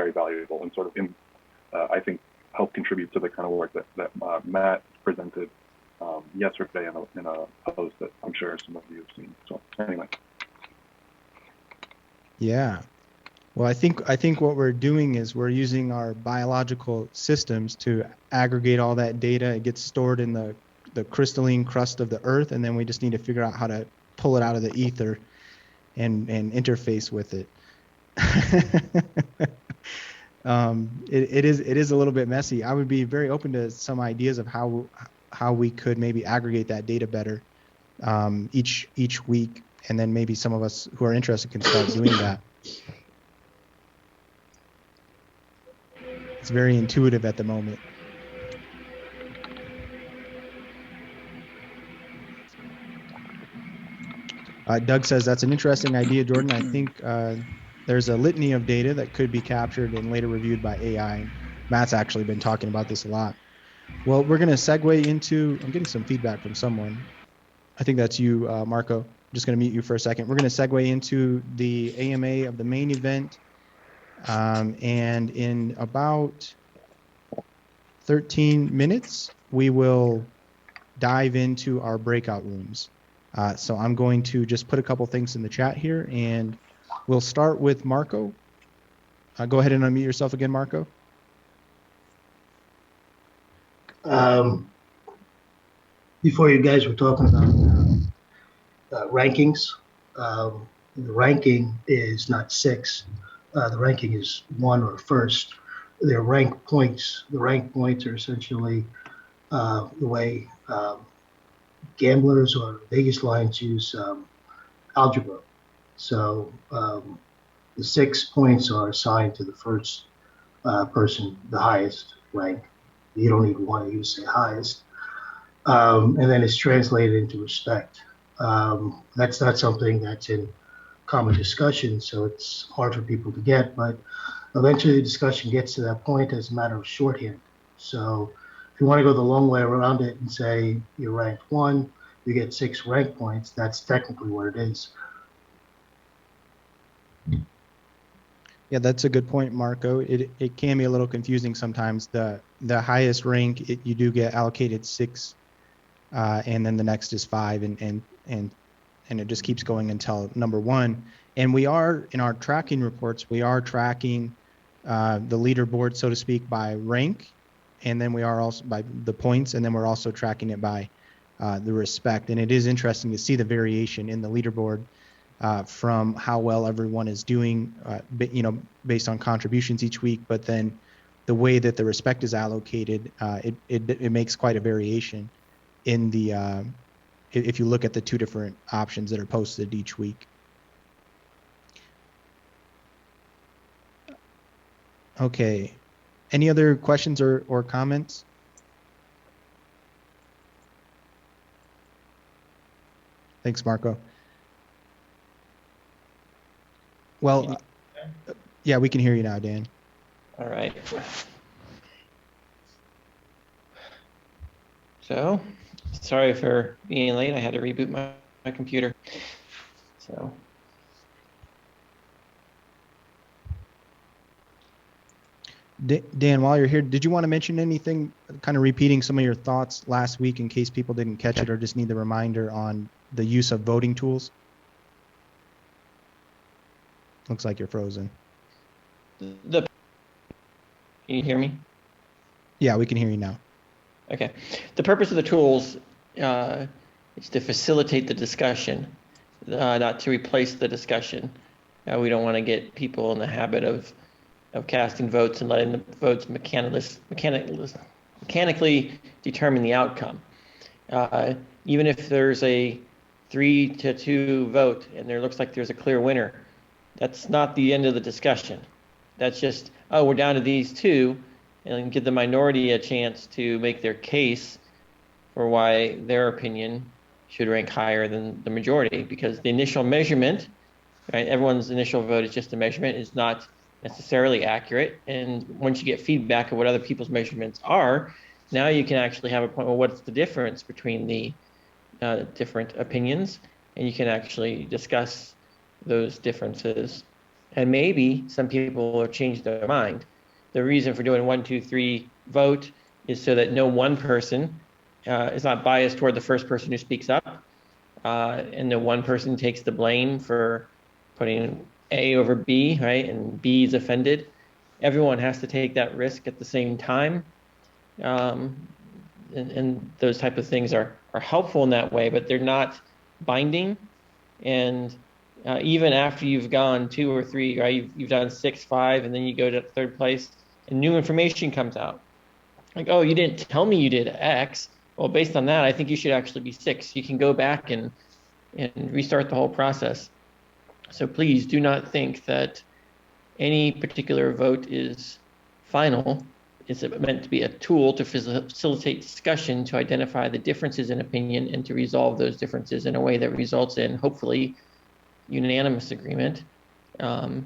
very valuable and sort of, I think, help contribute to the kind of work that Matt presented yesterday in a post that I'm sure some of you have seen. So anyway. Yeah. Well, I think what we're doing is we're using our biological systems to aggregate all that data. It gets stored in the crystalline crust of the earth, and then we just need to figure out how to pull it out of the ether and interface with it. It is a little bit messy. I would be very open to some ideas of how we could maybe aggregate that data better each week, and then maybe some of us who are interested can start doing that. It's very intuitive at the moment. Doug says that's an interesting idea, Jordan. I think there's a litany of data that could be captured and later reviewed by AI. Matt's actually been talking about this a lot. Well, we're going to segue into, I'm getting some feedback from someone. I think that's you, Marco. I'm just going to mute you for a second. We're going to segue into the AMA of the main event. And in about 13 minutes, we will dive into our breakout rooms. So I'm going to just put a couple things in the chat here, and we'll start with Marco. Go ahead and unmute yourself again, Marco. Before you guys were talking about rankings, the ranking is not 6. The ranking is 1 or first. They're rank points. The rank points are essentially the way gamblers or Vegas lines use algebra. So the 6 points are assigned to the first person, the highest rank. You don't even want to use the highest. And then it's translated into respect. That's not something that's in common discussion, so it's hard for people to get, but eventually the discussion gets to that point as a matter of shorthand. So if you want to go the long way around it and say you're ranked 1, you get 6 rank points, that's technically what it is. Yeah, that's a good point, Marco. It can be a little confusing sometimes. The highest rank, you do get allocated 6, and then the next is 5, and it just keeps going until number 1. And we are, in our tracking reports, we are tracking the leaderboard, so to speak, by rank, and then we are also by the points, and then we're also tracking it by the respect. And it is interesting to see the variation in the leaderboard from how well everyone is doing, based on contributions each week, but then the way that the respect is allocated, it makes quite a variation in the if you look at the 2 different options that are posted each week. Okay, any other questions or comments? Thanks, Marco. Well, yeah, we can hear you now, Dan. All right. So, sorry for being late. I had to reboot my computer. So. Dan, while you're here, did you want to mention anything, kind of repeating some of your thoughts last week in case people didn't catch it or just need the reminder on the use of voting tools? Looks like you're frozen. Can you hear me? Yeah, we can hear you now. Okay. The purpose of the tools is to facilitate the discussion, not to replace the discussion. We don't want to get people in the habit of casting votes and letting the votes mechanically determine the outcome. Even if there's a 3-2 vote and there looks like there's a clear winner, that's not the end of the discussion. That's just, oh, we're down to these 2, and give the minority a chance to make their case for why their opinion should rank higher than the majority, because the initial measurement, right, everyone's initial vote is just a measurement, is not necessarily accurate. And once you get feedback of what other people's measurements are, now you can actually have a point, well, what's the difference between the different opinions? And you can actually discuss those differences And maybe some people will change their mind. The reason for doing 1, 2, 3 vote is so that no one person is not biased toward the first person who speaks up, and no one person takes the blame for putting A over B, right? And B is offended. Everyone has to take that risk at the same time. And those type of things are helpful in that way, but they're not binding. And even after you've gone 2 or 3, right? You've done 6, 5, and then you go to third place, and new information comes out. Like, oh, you didn't tell me you did X. Well, based on that, I think you should actually be 6. You can go back and restart the whole process. So please do not think that any particular vote is final. It's meant to be a tool to facilitate discussion, to identify the differences in opinion, and to resolve those differences in a way that results in, hopefully, unanimous agreement, where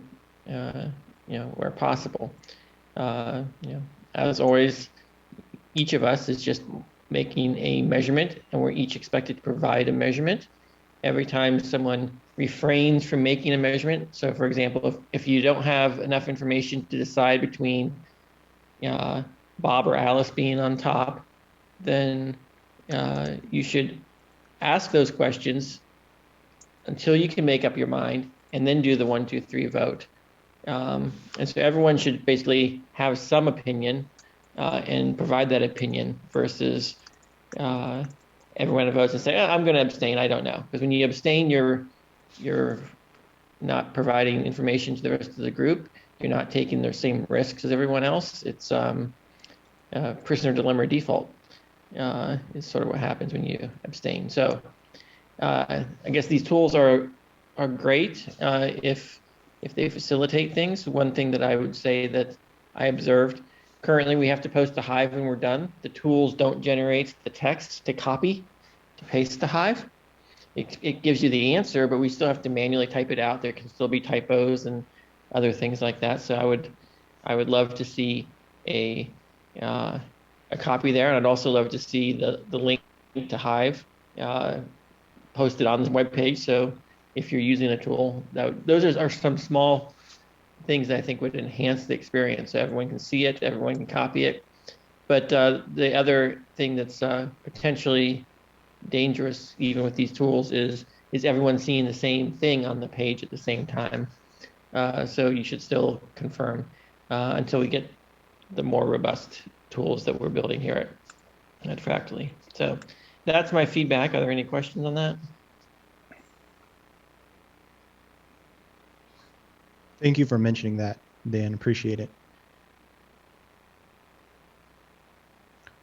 possible. As always, each of us is just making a measurement, and we're each expected to provide a measurement. Every time someone refrains from making a measurement, so for example, if you don't have enough information to decide between Bob or Alice being on top, then you should ask those questions until you can make up your mind, and then do the 1, 2, 3 vote. And so everyone should basically have some opinion and provide that opinion versus everyone votes and say, oh, I'm going to abstain. I don't know. Because when you abstain, you're not providing information to the rest of the group. You're not taking the same risks as everyone else. It's prisoner dilemma default is sort of what happens when you abstain. So I guess these tools are great if they facilitate things. One thing that I would say that I observed, currently we have to post to Hive when we're done. The tools don't generate the text to copy, to paste to Hive. It gives you the answer, but we still have to manually type it out. There can still be typos and other things like that. So I would love to see a copy there, and I'd also love to see the link to Hive posted on the webpage. So if you're using a tool, those are some small things that I think would enhance the experience, so everyone can see it, everyone can copy it. But the other thing that's potentially dangerous, even with these tools, is everyone seeing the same thing on the page at the same time. So you should still confirm until we get the more robust tools that we're building here at Fractally. So that's my feedback. Are there any questions on that? Thank you for mentioning that, Dan. Appreciate it.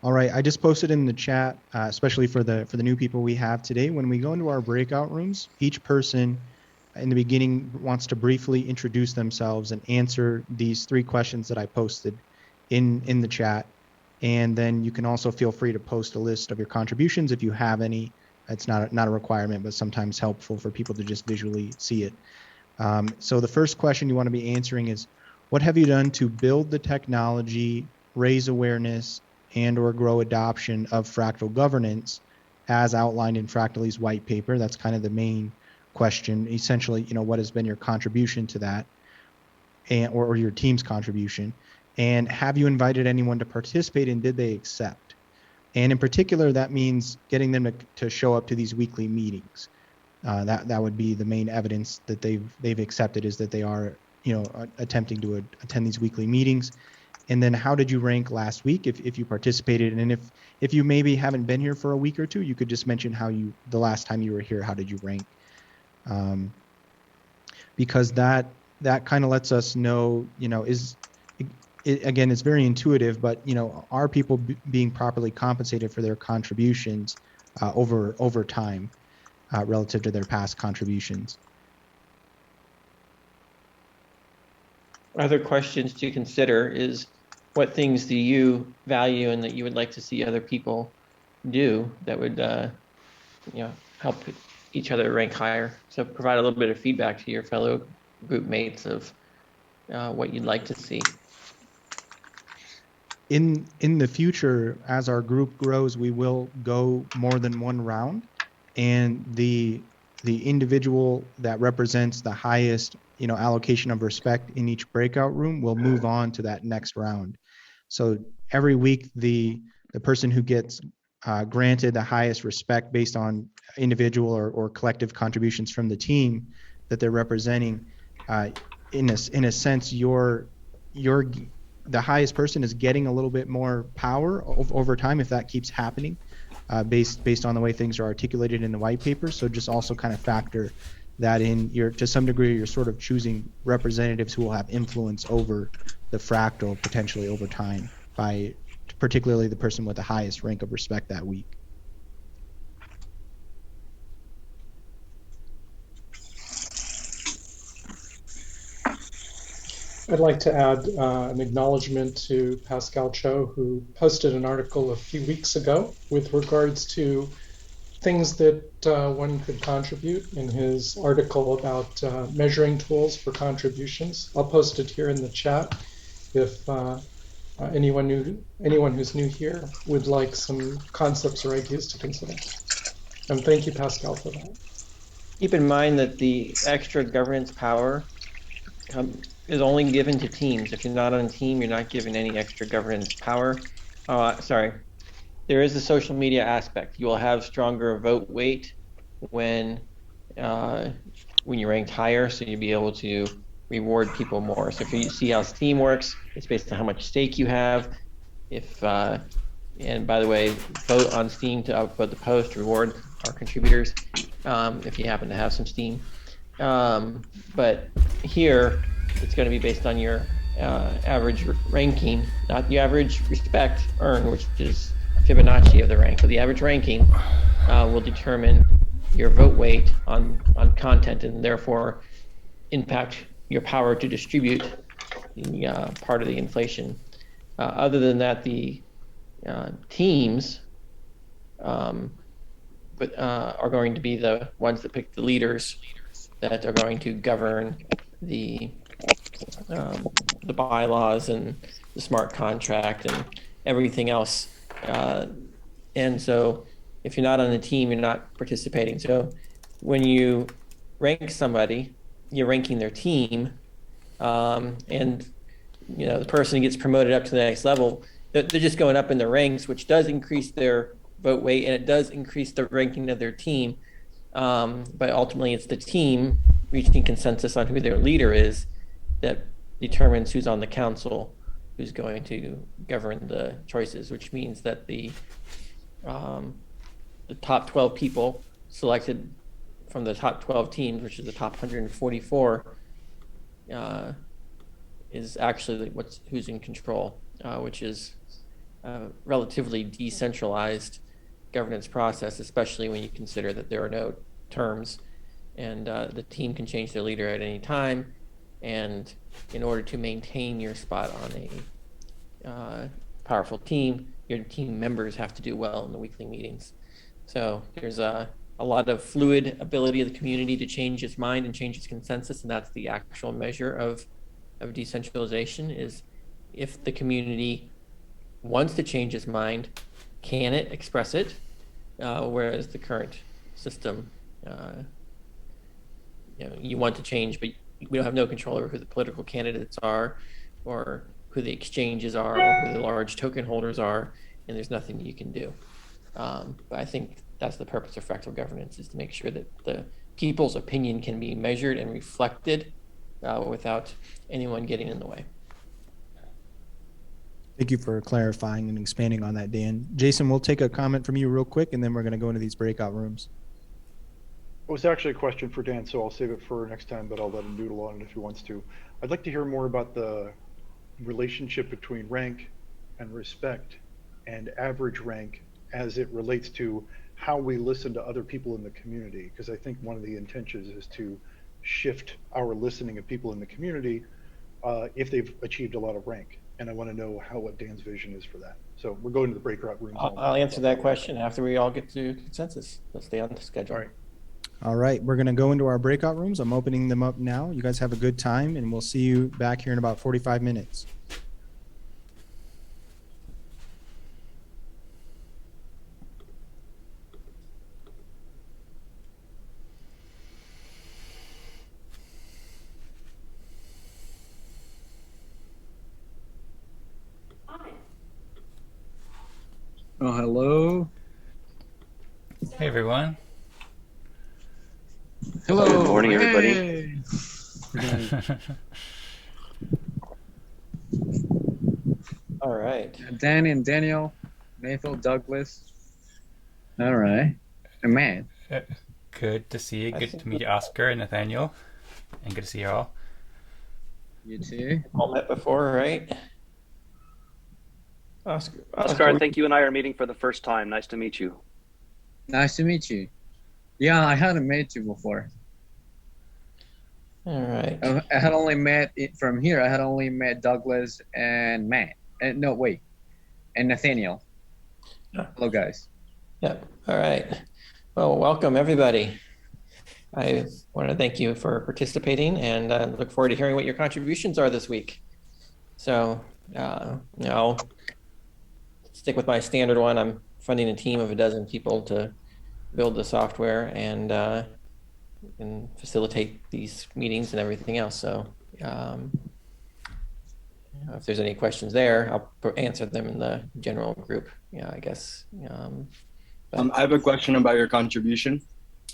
All right, I just posted in the chat, especially for the new people we have today. When we go into our breakout rooms, each person in the beginning wants to briefly introduce themselves and answer these 3 questions that I posted in the chat. And then you can also feel free to post a list of your contributions if you have any. It's not a requirement, but sometimes helpful for people to just visually see it. So the first question you want to be answering is, what have you done to build the technology, raise awareness, and or grow adoption of fractal governance as outlined in Fractally's white paper? That's kind of the main question. Essentially, what has been your contribution to that, or your team's contribution? And have you invited anyone to participate, and did they accept? And in particular, that means getting them to show up to these weekly meetings. That would be the main evidence that they've accepted, is that they are attempting to attend these weekly meetings. And then how did you rank last week if you participated? And if you maybe haven't been here for a week or two, you could just mention how the last time you were here, how did you rank? Because that kind of lets us know, again, it's very intuitive, but are people being properly compensated for their contributions over time relative to their past contributions? Other questions to consider is, what things do you value and that you would like to see other people do that would help each other rank higher? So provide a little bit of feedback to your fellow group mates of what you'd like to see. In the future, as our group grows, we will go more than one round, and the individual that represents the highest allocation of respect in each breakout room will move on to that next round. So every week, the person who gets granted the highest respect based on individual or collective contributions from the team that they're representing, in a sense, the highest person is getting a little bit more power over time if that keeps happening, based on the way things are articulated in the white paper. So just also kind of factor that in. To some degree, you're sort of choosing representatives who will have influence over the fractal potentially over time, by particularly the person with the highest rank of respect that week. I'd like to add an acknowledgement to Pascal Cho, who posted an article a few weeks ago with regards to things that one could contribute in his article about measuring tools for contributions. I'll post it here in the chat if anyone who's new here would like some concepts or ideas to consider. And thank you, Pascal, for that. Keep in mind that the extra governance power is only given to teams. If you're not on a team, you're not given any extra governance power. Sorry, there is a social media aspect. You will have stronger vote weight when you're ranked higher, so you'll be able to reward people more. So if you see how Steam works, it's based on how much stake you have. And by the way, vote on Steam to upvote the post, reward our contributors if you happen to have some Steam. But here, it's going to be based on your average ranking, not the average respect earned, which is Fibonacci of the rank. So the average ranking will determine your vote weight on content, and therefore impact your power to distribute the part of the inflation. Other than that, the teams are going to be the ones that pick the leaders that are going to govern the bylaws and the smart contract and everything else. And so if you're not on the team, you're not participating. So when you rank somebody, you're ranking their team, and the person who gets promoted up to the next level, they're just going up in the ranks, which does increase their vote weight, and it does increase the ranking of their team. But ultimately, it's the team reaching consensus on who their leader is that determines who's on the council, who's going to govern the choices, which means that the top 12 people selected from the top 12 teams, which is the top 144, is actually who's in control, which is a relatively decentralized governance process, especially when you consider that there are no terms, and the team can change their leader at any time. And in order to maintain your spot on a powerful team, your team members have to do well in the weekly meetings. So there's a lot of fluid ability of the community to change its mind and change its consensus, and that's the actual measure of decentralization, is if the community wants to change its mind, can it express it? Whereas the current system, you want to change, but we don't have no control over who the political candidates are, or who the exchanges are, or who the large token holders are, and there's nothing you can do. But I think that's the purpose of fractal governance, is to make sure that the people's opinion can be measured and reflected without anyone getting in the way. Thank you for clarifying and expanding on that, Dan. Jason, we'll take a comment from you real quick, and then we're going to go into these breakout rooms. It was actually a question for Dan, so I'll save it for next time, but I'll let him doodle on it if he wants to. I'd like to hear more about the relationship between rank and respect and average rank as it relates to how we listen to other people in the community, because I think one of the intentions is to shift our listening of people in the community if they've achieved a lot of rank. And I want to know what Dan's vision is for that. So we're going to the breakout rooms. I'll answer that question after we all get to consensus. Let's stay on the schedule. All right. All right, we're going to go into our breakout rooms. I'm opening them up now. You guys have a good time, and we'll see you back here in about 45 minutes. Oh, hello. Hey everyone. Hello. Good morning, everybody. Hey. All right. Danny and Daniel, Nathan, Douglas. All right. And Matt. Good to see you. I Good think to meet you, Oscar and Nathaniel. And good to see you all. You too. we've all met before, right? Oscar, I think you and I are meeting for the first time. Nice to meet you. Nice to meet you. Yeah, I hadn't met you before. All right. I had only met it from here. I had only met Douglas and Matt. And no, wait. And Nathaniel. Hello, guys. Yep. All right. Well, welcome everybody. I want to thank you for participating and look forward to hearing what your contributions are this week. So I'll stick with my standard one. I'm funding a team of a dozen people to build the software and facilitate these meetings and everything else. So if there's any questions there, I'll answer them in the general group. Yeah, I guess. I have a question about your contribution.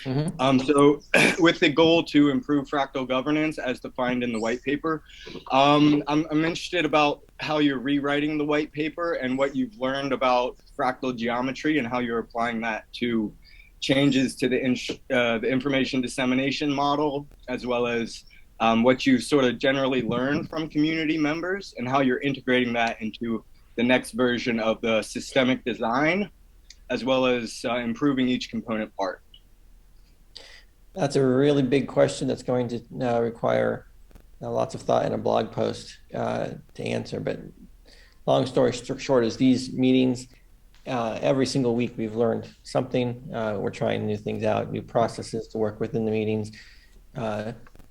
Mm-hmm. So with the goal to improve fractal governance as defined in the white paper, I'm interested about how you're rewriting the white paper and what you've learned about fractal geometry and how you're applying that to changes to the information dissemination model, as well as what you've sort of generally learned from community members and how you're integrating that into the next version of the systemic design, as well as improving each component part. That's a really big question that's going to require lots of thought in a blog post to answer. But long story short is these meetings, every single week we've learned something. We're trying new things out, new processes to work within the meetings,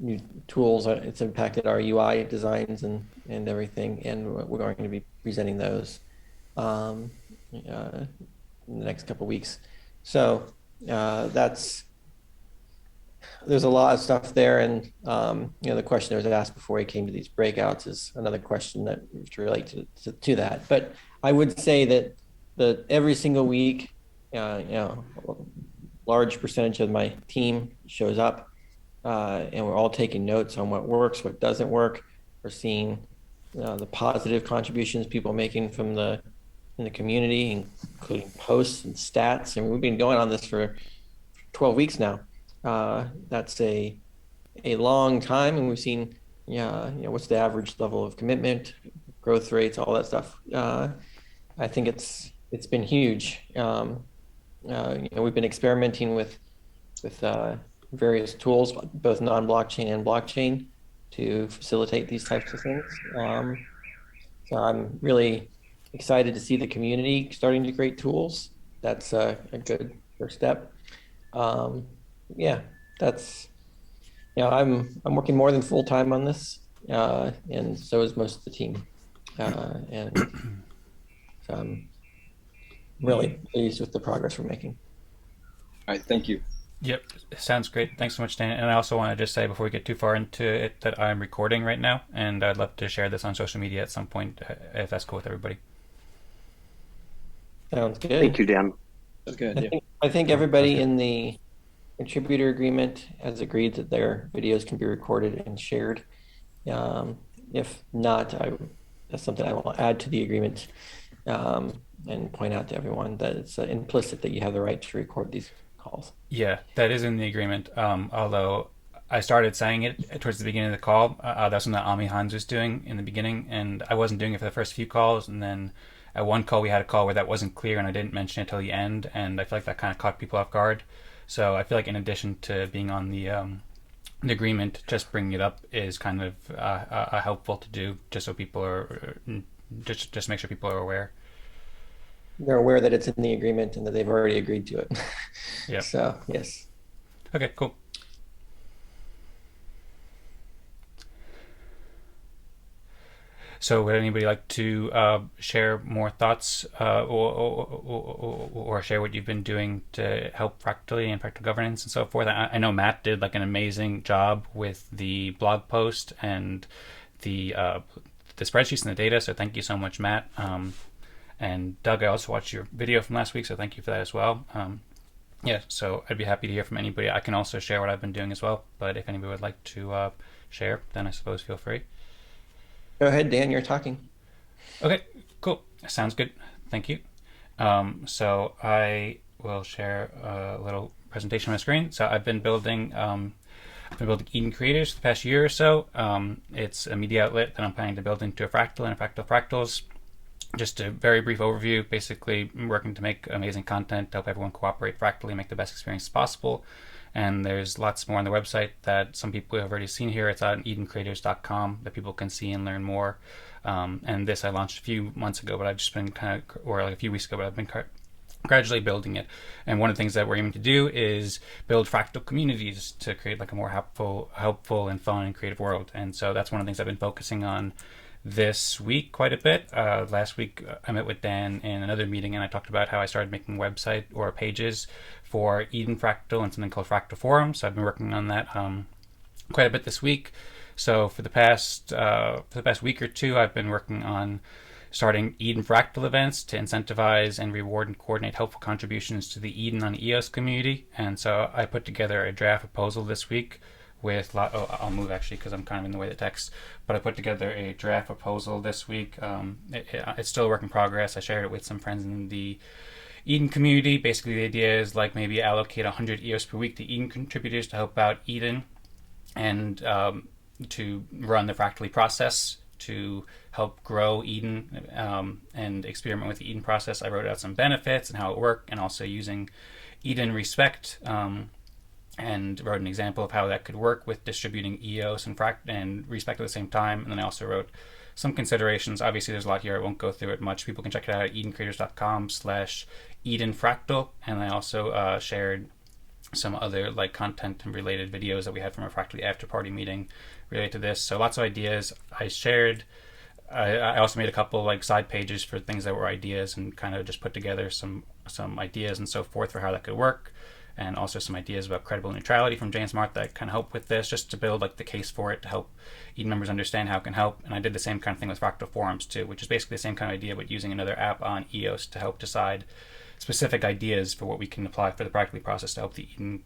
new tools. It's impacted our UI designs and everything. And we're going to be presenting those in the next couple of weeks. So there's a lot of stuff there, and the question that was asked before he came to these breakouts is another question that relates to that. But I would say that every single week, a large percentage of my team shows up, and we're all taking notes on what works, what doesn't work. We're seeing the positive contributions people making in the community, including posts and stats, and we've been going on this for 12 weeks now. That's a long time, and we've seen what's the average level of commitment, growth rates, all that stuff. I think it's been huge. We've been experimenting with various tools, both non-blockchain and blockchain, to facilitate these types of things. So I'm really excited to see the community starting to create tools. That's a good first step. I'm working more than full time on this, and so is most of the team. And so I'm really pleased with the progress we're making. All right, thank you. Yep, sounds great. Thanks so much, Dan. And I also want to just say before we get too far into it that I'm recording right now, and I'd love to share this on social media at some point if that's cool with everybody. Sounds good. Thank you, Dan. That's good. I think everybody in the contributor agreement has agreed that their videos can be recorded and shared. If not, that's something I will add to the agreement and point out to everyone that it's implicit that you have the right to record these calls. Yeah, that is in the agreement. Although I started saying it towards the beginning of the call. That's when the Ami Hans was doing in the beginning, and I wasn't doing it for the first few calls. And then at one call, we had a call where that wasn't clear, and I didn't mention it till the end. And I feel like that kind of caught people off guard. So I feel like in addition to being on the agreement, just bringing it up is kind of helpful to do, just so people are just make sure people are aware. They're aware that it's in the agreement and that they've already agreed to it. Yeah. So yes. Okay. Cool. So would anybody like to share more thoughts or share what you've been doing to help Fractally and Fractal governance and so forth? I know Matt did like an amazing job with the blog post and the spreadsheets and the data. So thank you so much, Matt. And Doug, I also watched your video from last week, so thank you for that as well. Yeah, so I'd be happy to hear from anybody. I can also share what I've been doing as well, but if anybody would like to share, then I suppose feel free. Go ahead, Dan, you're talking. Okay, cool. Sounds good. Thank you. So I will share a little presentation on my screen. So I've been building Eden Creators for the past year or so. It's a media outlet that I'm planning to build into a fractal and a fractal fractals. Just a very brief overview. Basically, I'm working to make amazing content to help everyone cooperate fractally, make the best experience possible. And there's lots more on the website that some people have already seen here. It's on edencreators.com that people can see and learn more. And this I launched a few months ago, but I've just been or like a few weeks ago, but I've been gradually building it. And one of the things that we're aiming to do is build fractal communities to create like a more helpful and fun and creative world. And so that's one of the things I've been focusing on this week quite a bit. Last week I met with Dan in another meeting and I talked about how I started making website or pages for Eden Fractal and something called Fractal Forums. So I've been working on that quite a bit this week. So for the past week or two, I've been working on starting Eden Fractal events to incentivize and reward and coordinate helpful contributions to the Eden on EOS community. And so I put together a draft proposal this week with I'll move actually because I'm kind of in the way of the text, but I put together a draft proposal this week. It's still a work in progress. I shared it with some friends in the Eden community. Basically the idea is like maybe allocate 100 EOS per week to Eden contributors to help out Eden and to run the fractally process to help grow Eden and experiment with the Eden process. I wrote out some benefits and how it worked, and also using Eden Respect, and wrote an example of how that could work with distributing EOS and Respect at the same time. And then I also wrote some considerations. Obviously, there's a lot here. I won't go through it much. People can check it out at edencreators.com/EdenFractal. And I also shared some other like content and related videos that we had from our Fractally after party meeting related to this. So lots of ideas I shared. I also made a couple like side pages for things that were ideas and kind of just put together some ideas and so forth for how that could work. And also some ideas about credible neutrality from James Mart that kind of help with this, just to build like the case for it to help Eden members understand how it can help. And I did the same kind of thing with Fractal Forums too, which is basically the same kind of idea, but using another app on EOS to help decide specific ideas for what we can apply for the practically process to help the Eden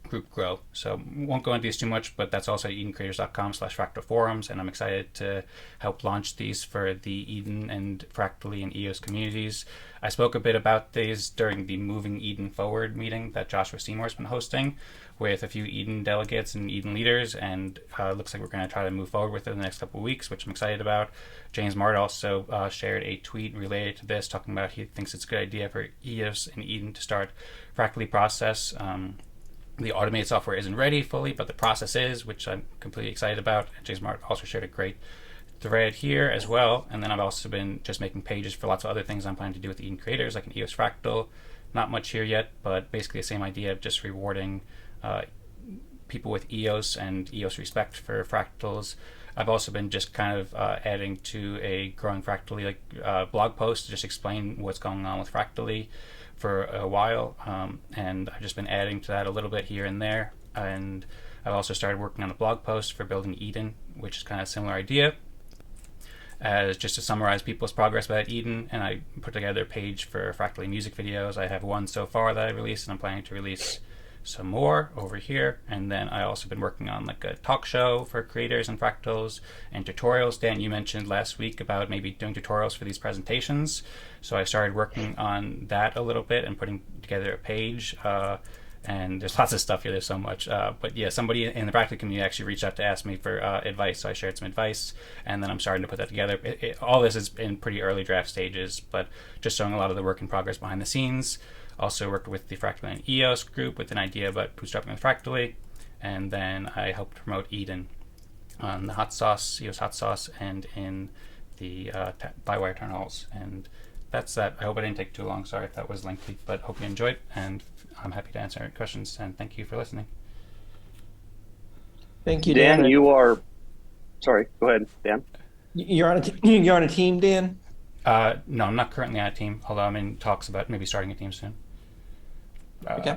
group grow. So won't go into these too much, but that's also at edencreators.com/fractal forums, and I'm excited to help launch these for the Eden and Fractally and EOS communities. I spoke a bit about these during the Moving Eden Forward meeting that Joshua Seymour's been hosting with a few Eden delegates and Eden leaders, and it looks like we're going to try to move forward with it in the next couple of weeks, which I'm excited about. James Mart also shared a tweet related to this, talking about he thinks it's a good idea for EOS and Eden to start Fractally process. The automated software isn't ready fully, but the process is, which I'm completely excited about. And James Mart also shared a great thread here as well. And then I've also been just making pages for lots of other things I'm planning to do with Eden creators, like an EOS Fractal. Not much here yet, but basically the same idea of just rewarding people with EOS and EOS Respect for fractals. I've also been just kind of adding to a growing Fractally blog post to just explain what's going on with Fractally for a while, and I've just been adding to that a little bit here and there. And I've also started working on a blog post for building Eden, which is kind of a similar idea, as just to summarize people's progress about Eden. And I put together a page for Fractally music videos. I have one so far that I released, and I'm planning to release some more over here. And then I also been working on like a talk show for creators and fractals and tutorials. Dan, you mentioned last week about maybe doing tutorials for these presentations, so I started working on that a little bit and putting together a page. And there's lots of stuff here, there's so much, but yeah, somebody in the Fractally community actually reached out to ask me for advice, so I shared some advice, and then I'm starting to put that together. All this is in pretty early draft stages, but just showing a lot of the work in progress behind the scenes. Also worked with the Fractally and EOS group with an idea about bootstrapping with Fractally, and then I helped promote Eden on the hot sauce, EOS hot sauce, and in the by-wire town halls. And that's that. I hope I didn't take too long. Sorry if that was lengthy, but hope you enjoyed, and I'm happy to answer questions, and thank you for listening. Thank you, Dan. You are, sorry, go ahead, Dan. You're on a team, Dan? No, I'm not currently on a team, although I'm in talks about maybe starting a team soon. Okay.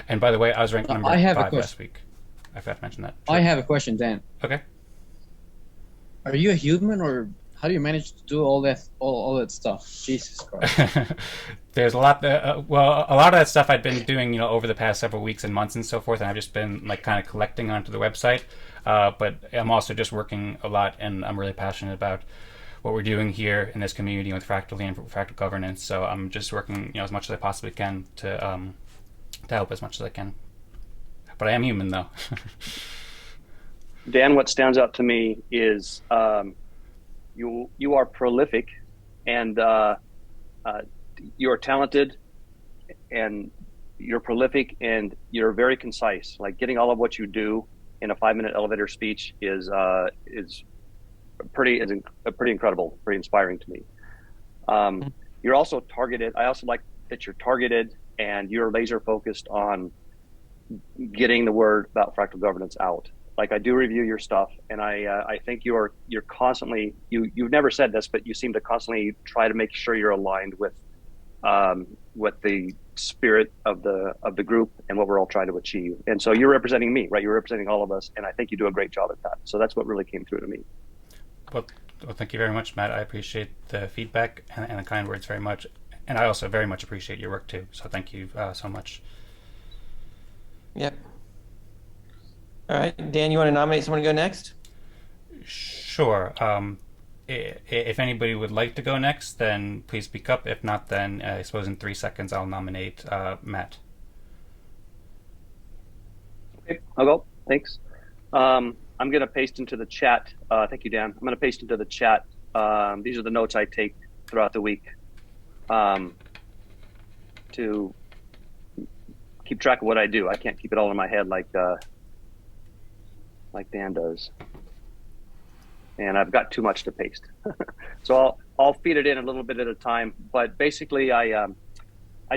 And by the way, I was ranked number 5 last week. I forgot to mention that. Sure. I have a question, Dan. Okay. Are you a human or How do you manage to do all that stuff? Jesus Christ. There's a lot that, well, a lot of that stuff I've been doing, over the past several weeks and months and so forth, and I've just been like kind of collecting onto the website. But I'm also just working a lot, and I'm really passionate about what we're doing here in this community with fractally and fractal governance. So I'm just working, as much as I possibly can to help as much as I can. But I am human, though. Dan, what stands out to me is you are prolific, and you're talented, and you're prolific, and you're very concise. Like getting all of what you do in a 5-minute elevator speech is pretty incredible, pretty inspiring to me. You're also targeted. I also like that you're targeted and you're laser focused on getting the word about fractal governance out. Like I do review your stuff, and I think you're constantly, you've never said this, but you seem to constantly try to make sure you're aligned with the spirit of the group and what we're all trying to achieve. And so you're representing me, right? You're representing all of us, and I think you do a great job at that. So that's what really came through to me. Well, thank you very much, Matt. I appreciate the feedback and the kind words very much. And I also very much appreciate your work too. So thank you so much. Yep. All right, Dan, you want to nominate someone to go next? Sure. If anybody would like to go next, then please speak up. If not, then I suppose in 3 seconds I'll nominate Matt. Okay, I'll go. Thanks. I'm going to paste into the chat. Thank you, Dan. I'm going to paste into the chat. These are the notes I take throughout the week to keep track of what I do. I can't keep it all in my head like Dan does. And I've got too much to paste. So I'll feed it in a little bit at a time. But basically, I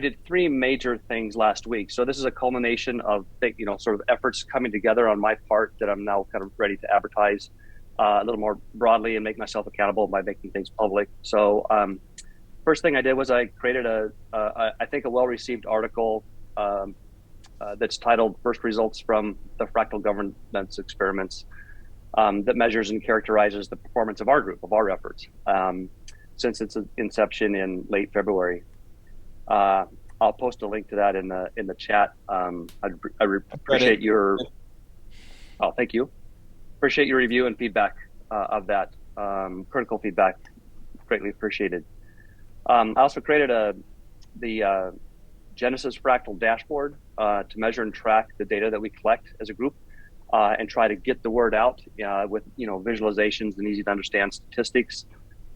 did 3 major things last week. So this is a culmination of sort of efforts coming together on my part that I'm now kind of ready to advertise a little more broadly and make myself accountable by making things public. So first thing I did was I created I think a well-received article that's titled "First Results from the Fractal Governance Experiments," that measures and characterizes the performance of our group, of our efforts, since its inception in late February. I'll post a link to that in the chat. I appreciate your. Oh, thank you. Appreciate your review and feedback of that. Critical feedback, greatly appreciated. I also created the Genesis Fractal dashboard to measure and track the data that we collect as a group. And try to get the word out with visualizations and easy to understand statistics.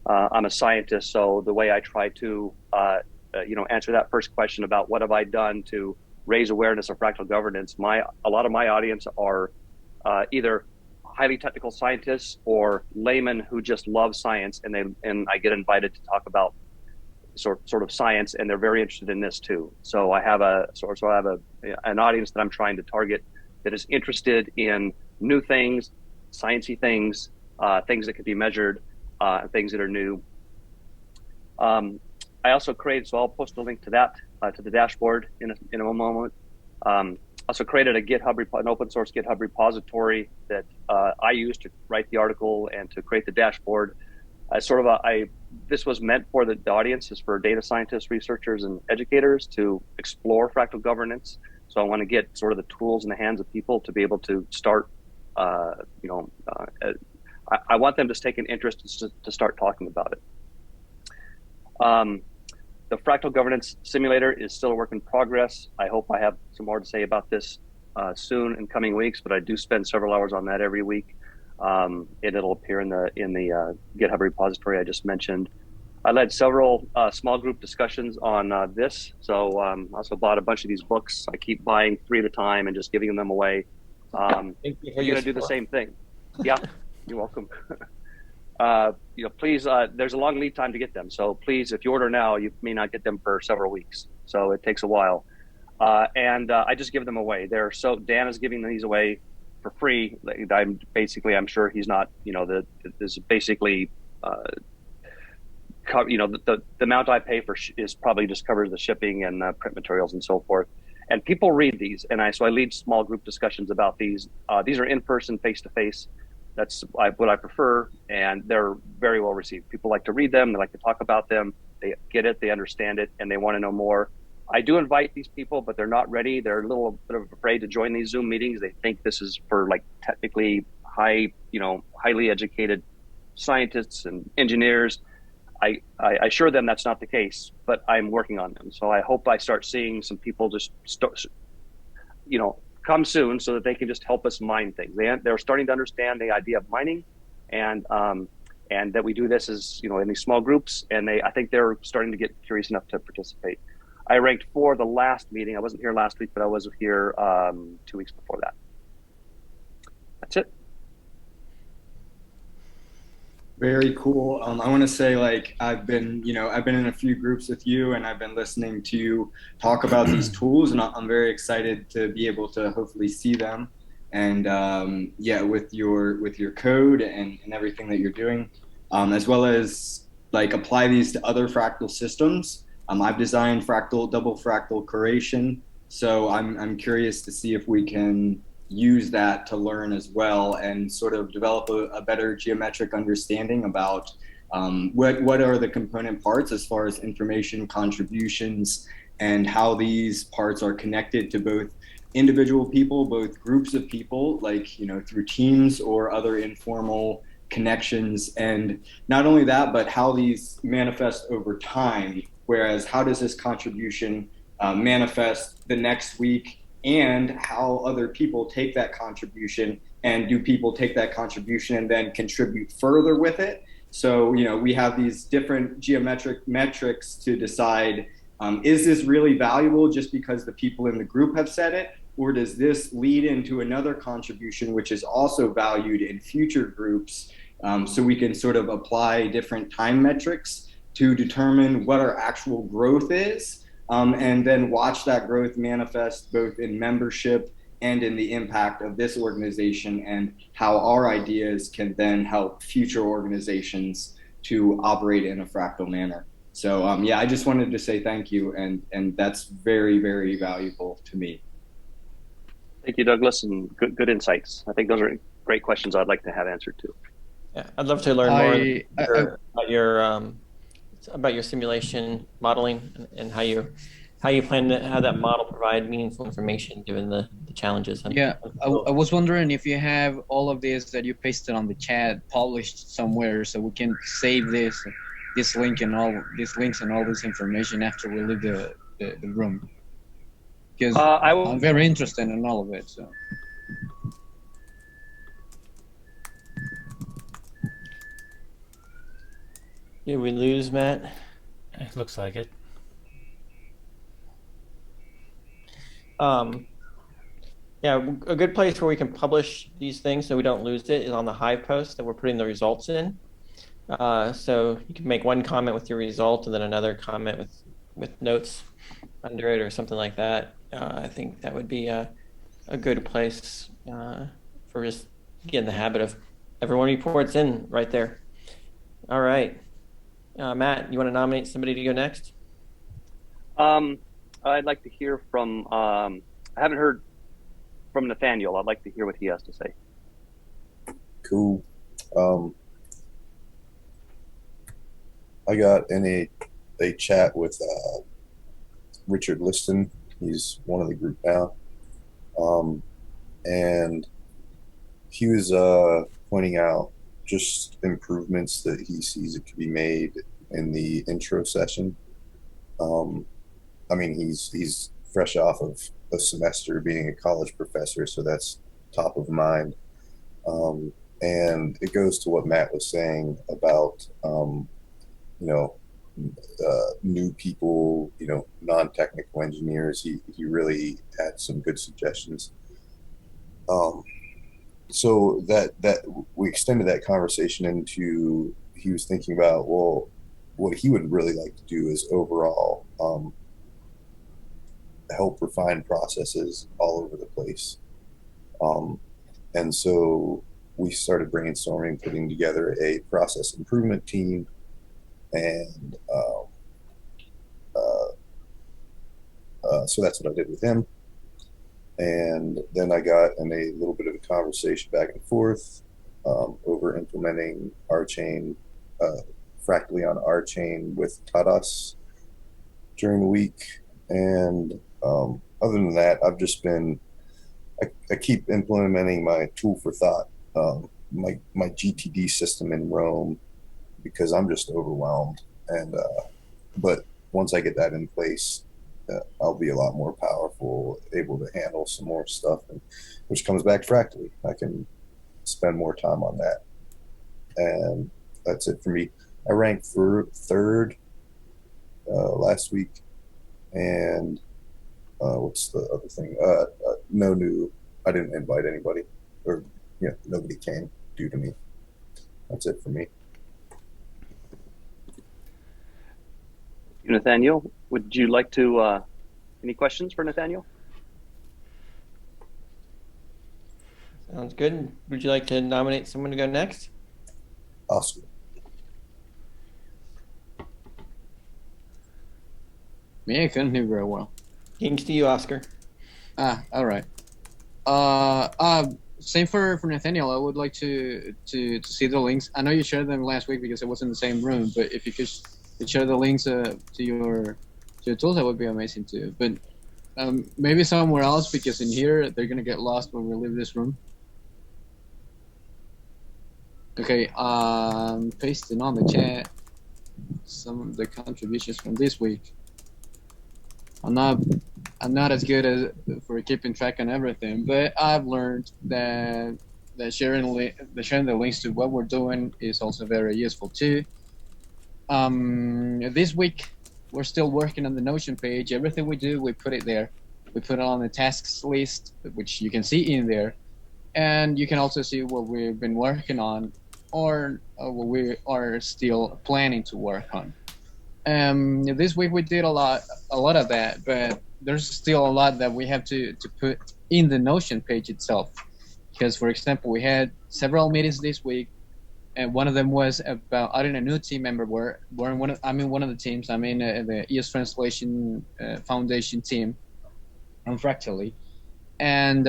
I'm a scientist, so the way I try to answer that first question about what have I done to raise awareness of fractal governance, a lot of my audience are either highly technical scientists or laymen who just love science, and I get invited to talk about sort of science, and they're very interested in this too. So I have an audience that I'm trying to target that is interested in new things, sciencey things, things that can be measured, things that are new. I also created, so I'll post a link to that, to the dashboard in a moment. Also created an open source GitHub repository that I use to write the article and to create the dashboard. This was meant for the audience, is for data scientists, researchers, and educators to explore fractal governance. So I want to get sort of the tools in the hands of people to be able to start, I want them to take an interest to start talking about it. The Fractal Governance Simulator is still a work in progress. I hope I have some more to say about this soon in coming weeks, but I do spend several hours on that every week. And it'll appear in the GitHub repository I just mentioned. I led several small group discussions on this. So I also bought a bunch of these books. I keep buying 3 at a time and just giving them away. You're going to do the same thing. Yeah, you're welcome. Please, there's a long lead time to get them. So please, if you order now, you may not get them for several weeks. So it takes a while. And I just give them away. Dan is giving these away for free. I'm sure he's not, this is basically, the amount I pay for is probably just covers the shipping and print materials and so forth. And people read these, and so I lead small group discussions about these. These are in person, face to face. That's what I prefer, and they're very well received. People like to read them. They like to talk about them. They get it. They understand it, and they want to know more. I do invite these people, but they're not ready. They're a little bit afraid to join these Zoom meetings. They think this is for like technically highly educated scientists and engineers. I assure them that's not the case, but I'm working on them. So I hope I start seeing some people just come soon so that they can just help us mine things. They're starting to understand the idea of mining, and that we do this as in these small groups. And I think they're starting to get curious enough to participate. I ranked 4 the last meeting. I wasn't here last week, but I was here 2 weeks before that. That's it. Very cool. I want to say, like, I've been in a few groups with you, and I've been listening to you talk about these tools, and I'm very excited to be able to hopefully see them. And with your code and everything that you're doing, as well as like apply these to other fractal systems. I've designed double fractal curation, so I'm curious to see if we can use that to learn as well and sort of develop a better geometric understanding about what are the component parts as far as information contributions and how these parts are connected to both individual people, both groups of people, like through teams or other informal connections. And not only that, but how these manifest over time. Whereas how does this contribution manifest the next week, and how other people take that contribution, and do people take that contribution and then contribute further with it? So, we have these different geometric metrics to decide, is this really valuable just because the people in the group have said it? Or does this lead into another contribution, which is also valued in future groups? So we can sort of apply different time metrics to determine what our actual growth is. And then watch that growth manifest both in membership and in the impact of this organization, and how our ideas can then help future organizations to operate in a fractal manner. So I just wanted to say thank you, and that's very, very valuable to me. Thank you, Douglas, and good insights. I think those are great questions I'd like to have answered too. Yeah, I'd love to learn more about your simulation modeling and how you plan to have that model provide meaningful information given the challenges. I was wondering if you have all of this that you pasted on the chat published somewhere, so we can save this link and all these links and all this information after we leave the room. Because I'm very interested in all of it. So. Did we lose Matt? It looks like it. A good place where we can publish these things so we don't lose it is on the Hive post that we're putting the results in. So you can make one comment with your result and then another comment with notes under it or something like that. I think that would be a good place for just getting the habit of everyone reports in right there. All right. Matt, you want to nominate somebody to go next? I'd like to hear from, I haven't heard from Nathaniel. I'd like to hear what he has to say. Cool. I got in a chat with Richard Liston. He's one of the group now. And he was pointing out just improvements that he sees that could be made in the intro session. I mean, he's fresh off of a semester being a college professor, so that's top of mind. And it goes to what Matt was saying about, new people, non-technical engineers. He really had some good suggestions. So that we extended that conversation into, he was thinking about, well, what he would really like to do is overall help refine processes all over the place. And so we started brainstorming, putting together a process improvement team, and so that's what I did with him. And then I got in a little bit of a conversation back and forth over implementing our chain, fractally on our chain with Tadas during the week. And other than that, I've just been, I keep implementing my tool for thought, my GTD system in Rome, because I'm just overwhelmed. And but once I get that in place, I'll be a lot more powerful, able to handle some more stuff, and which comes back fractally. I can spend more time on that, and that's it for me. I ranked for third last week, and what's the other thing? No new. I didn't invite anybody, or nobody came due to me. That's it for me. Nathaniel, would you like to, any questions for Nathaniel? Sounds good. Would you like to nominate someone to go next? Oscar. Me, I couldn't hear very well. Thanks to you, Oscar. All right. Same for Nathaniel. I would like to see the links. I know you shared them last week because it was in the same room, but if you could share the links to your tools, that would be amazing too. But maybe somewhere else, because in here they're gonna get lost when we leave this room. Okay, pasting on the chat some of the contributions from this week. I'm not as good as for keeping track on everything, but I've learned that sharing the links to what we're doing is also very useful too. This week we're still working on the Notion page. Everything we do, we put it there. We put it on the tasks list, which you can see in there, and you can also see what we've been working on, or what we are still planning to work on. This week we did a lot of that, but there's still a lot that we have to put in the Notion page itself. Because, for example, we had several meetings this week, and one of them was about adding a new team member. I'm in one of the teams. I'm in the ES Translation Foundation team on Fractally, and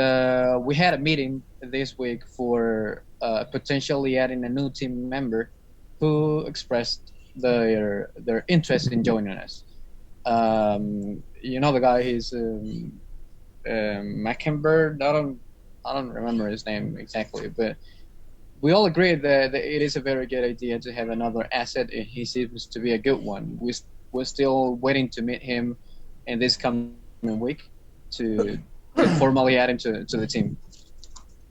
we had a meeting this week for potentially adding a new team member who expressed their interest in joining us. The guy, he's Mackenberg. I don't remember his name exactly, but we all agree that it is a very good idea to have another asset, and he seems to be a good one. We're still waiting to meet him in this coming week to formally add him to the team.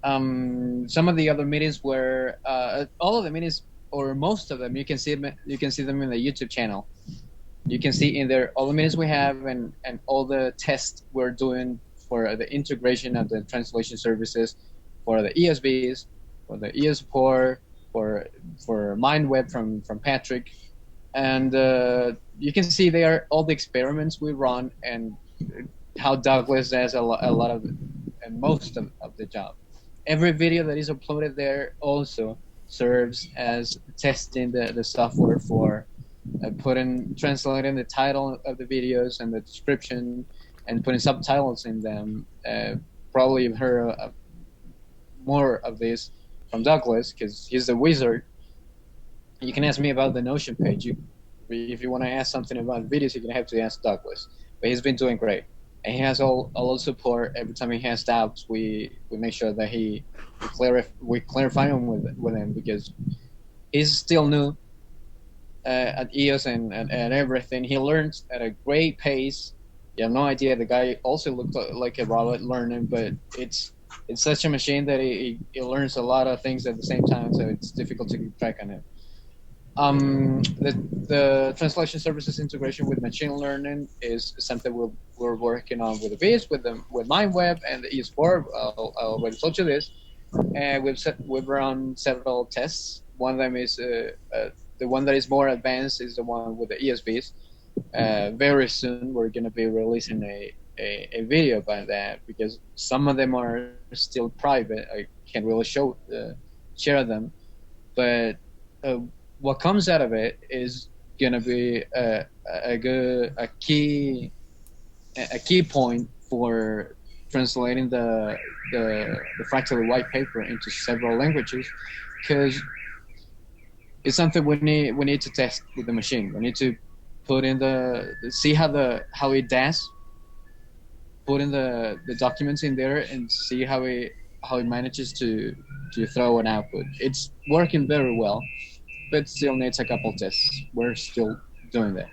Some of the other meetings were all of the meetings, or most of them, you can see them in the YouTube channel. You can see in there all the meetings we have and all the tests we're doing for the integration of the translation services, for the ESBs, for the ES support, for MindWeb from Patrick, and you can see there all the experiments we run and how Douglas does a lot of and most of the job. Every video that is uploaded there also serves as testing the software for translating the title of the videos and the description and putting subtitles in them. Probably you've heard more of this from Douglas because he's the wizard. You can ask me about the Notion page. If you want to ask something about the videos, you're going to have to ask Douglas. But he's been doing great. And he has all the support. Every time he has doubts, we make sure that we clarify them with him, because he's still new at EOS and everything. He learns at a great pace. You have no idea. The guy also looked like a robot learning, but it's such a machine that he learns a lot of things at the same time, so it's difficult to keep track on it. The translation services integration with machine learning is something we're working on with the VS, with MindWeb and the ES4. I already told you this, and we've run several tests. One of them is the one that is more advanced is the one with the ESBs. Very soon we're going to be releasing a video about that, because some of them are still private. I can't really share them, but what comes out of it is going to be a key point for translating the Fractally white paper into several languages, because it's something we need to test with the machine. We need to put in see how it does, put in the documents in there and see how it manages to throw an output. It's working very well, but still needs a couple tests. We're still doing that.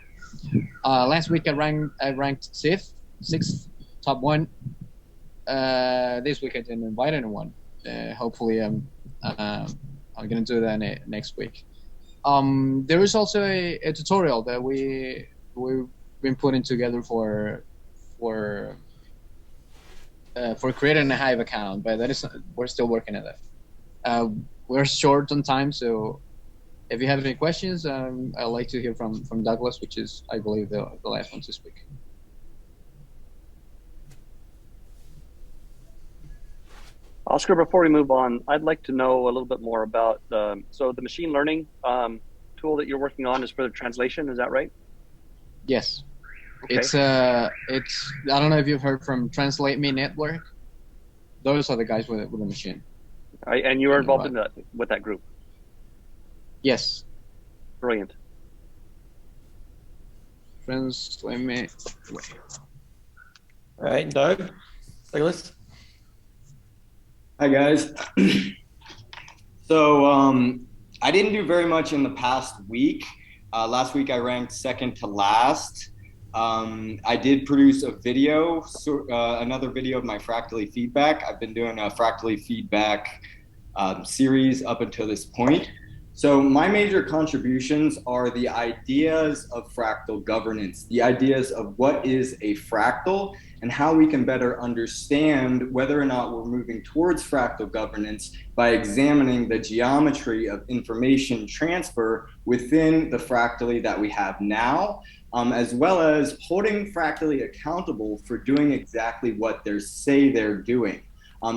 Last week I ranked sixth, top one. This week I didn't invite anyone. Hopefully I'm gonna do that next week. There is also a tutorial that we've been putting together for creating a Hive account, but we're still working on that. We're short on time, so if you have any questions, I'd like to hear from Douglas, which is, I believe, the last one to speak. Oscar, before we move on, I'd like to know a little bit more about so the machine learning tool that you're working on is for the translation. Is that right? Yes. Okay. It's I don't know if you've heard from Translate Me Network. Those are the guys with the machine. And you were involved in that with that group. Yes. Brilliant. Translate Me. All right, Douglas. Hi guys. So I didn't do very much in the past week. Last week I ranked second to last. I did produce a video, another video of my fractally feedback. I've been doing a fractally feedback series up until this point. So my major contributions are the ideas of fractal governance, the ideas of what is a fractal and how we can better understand whether or not we're moving towards fractal governance by examining the geometry of information transfer within the fractally that we have now, as well as holding fractally accountable for doing exactly what they say they're doing.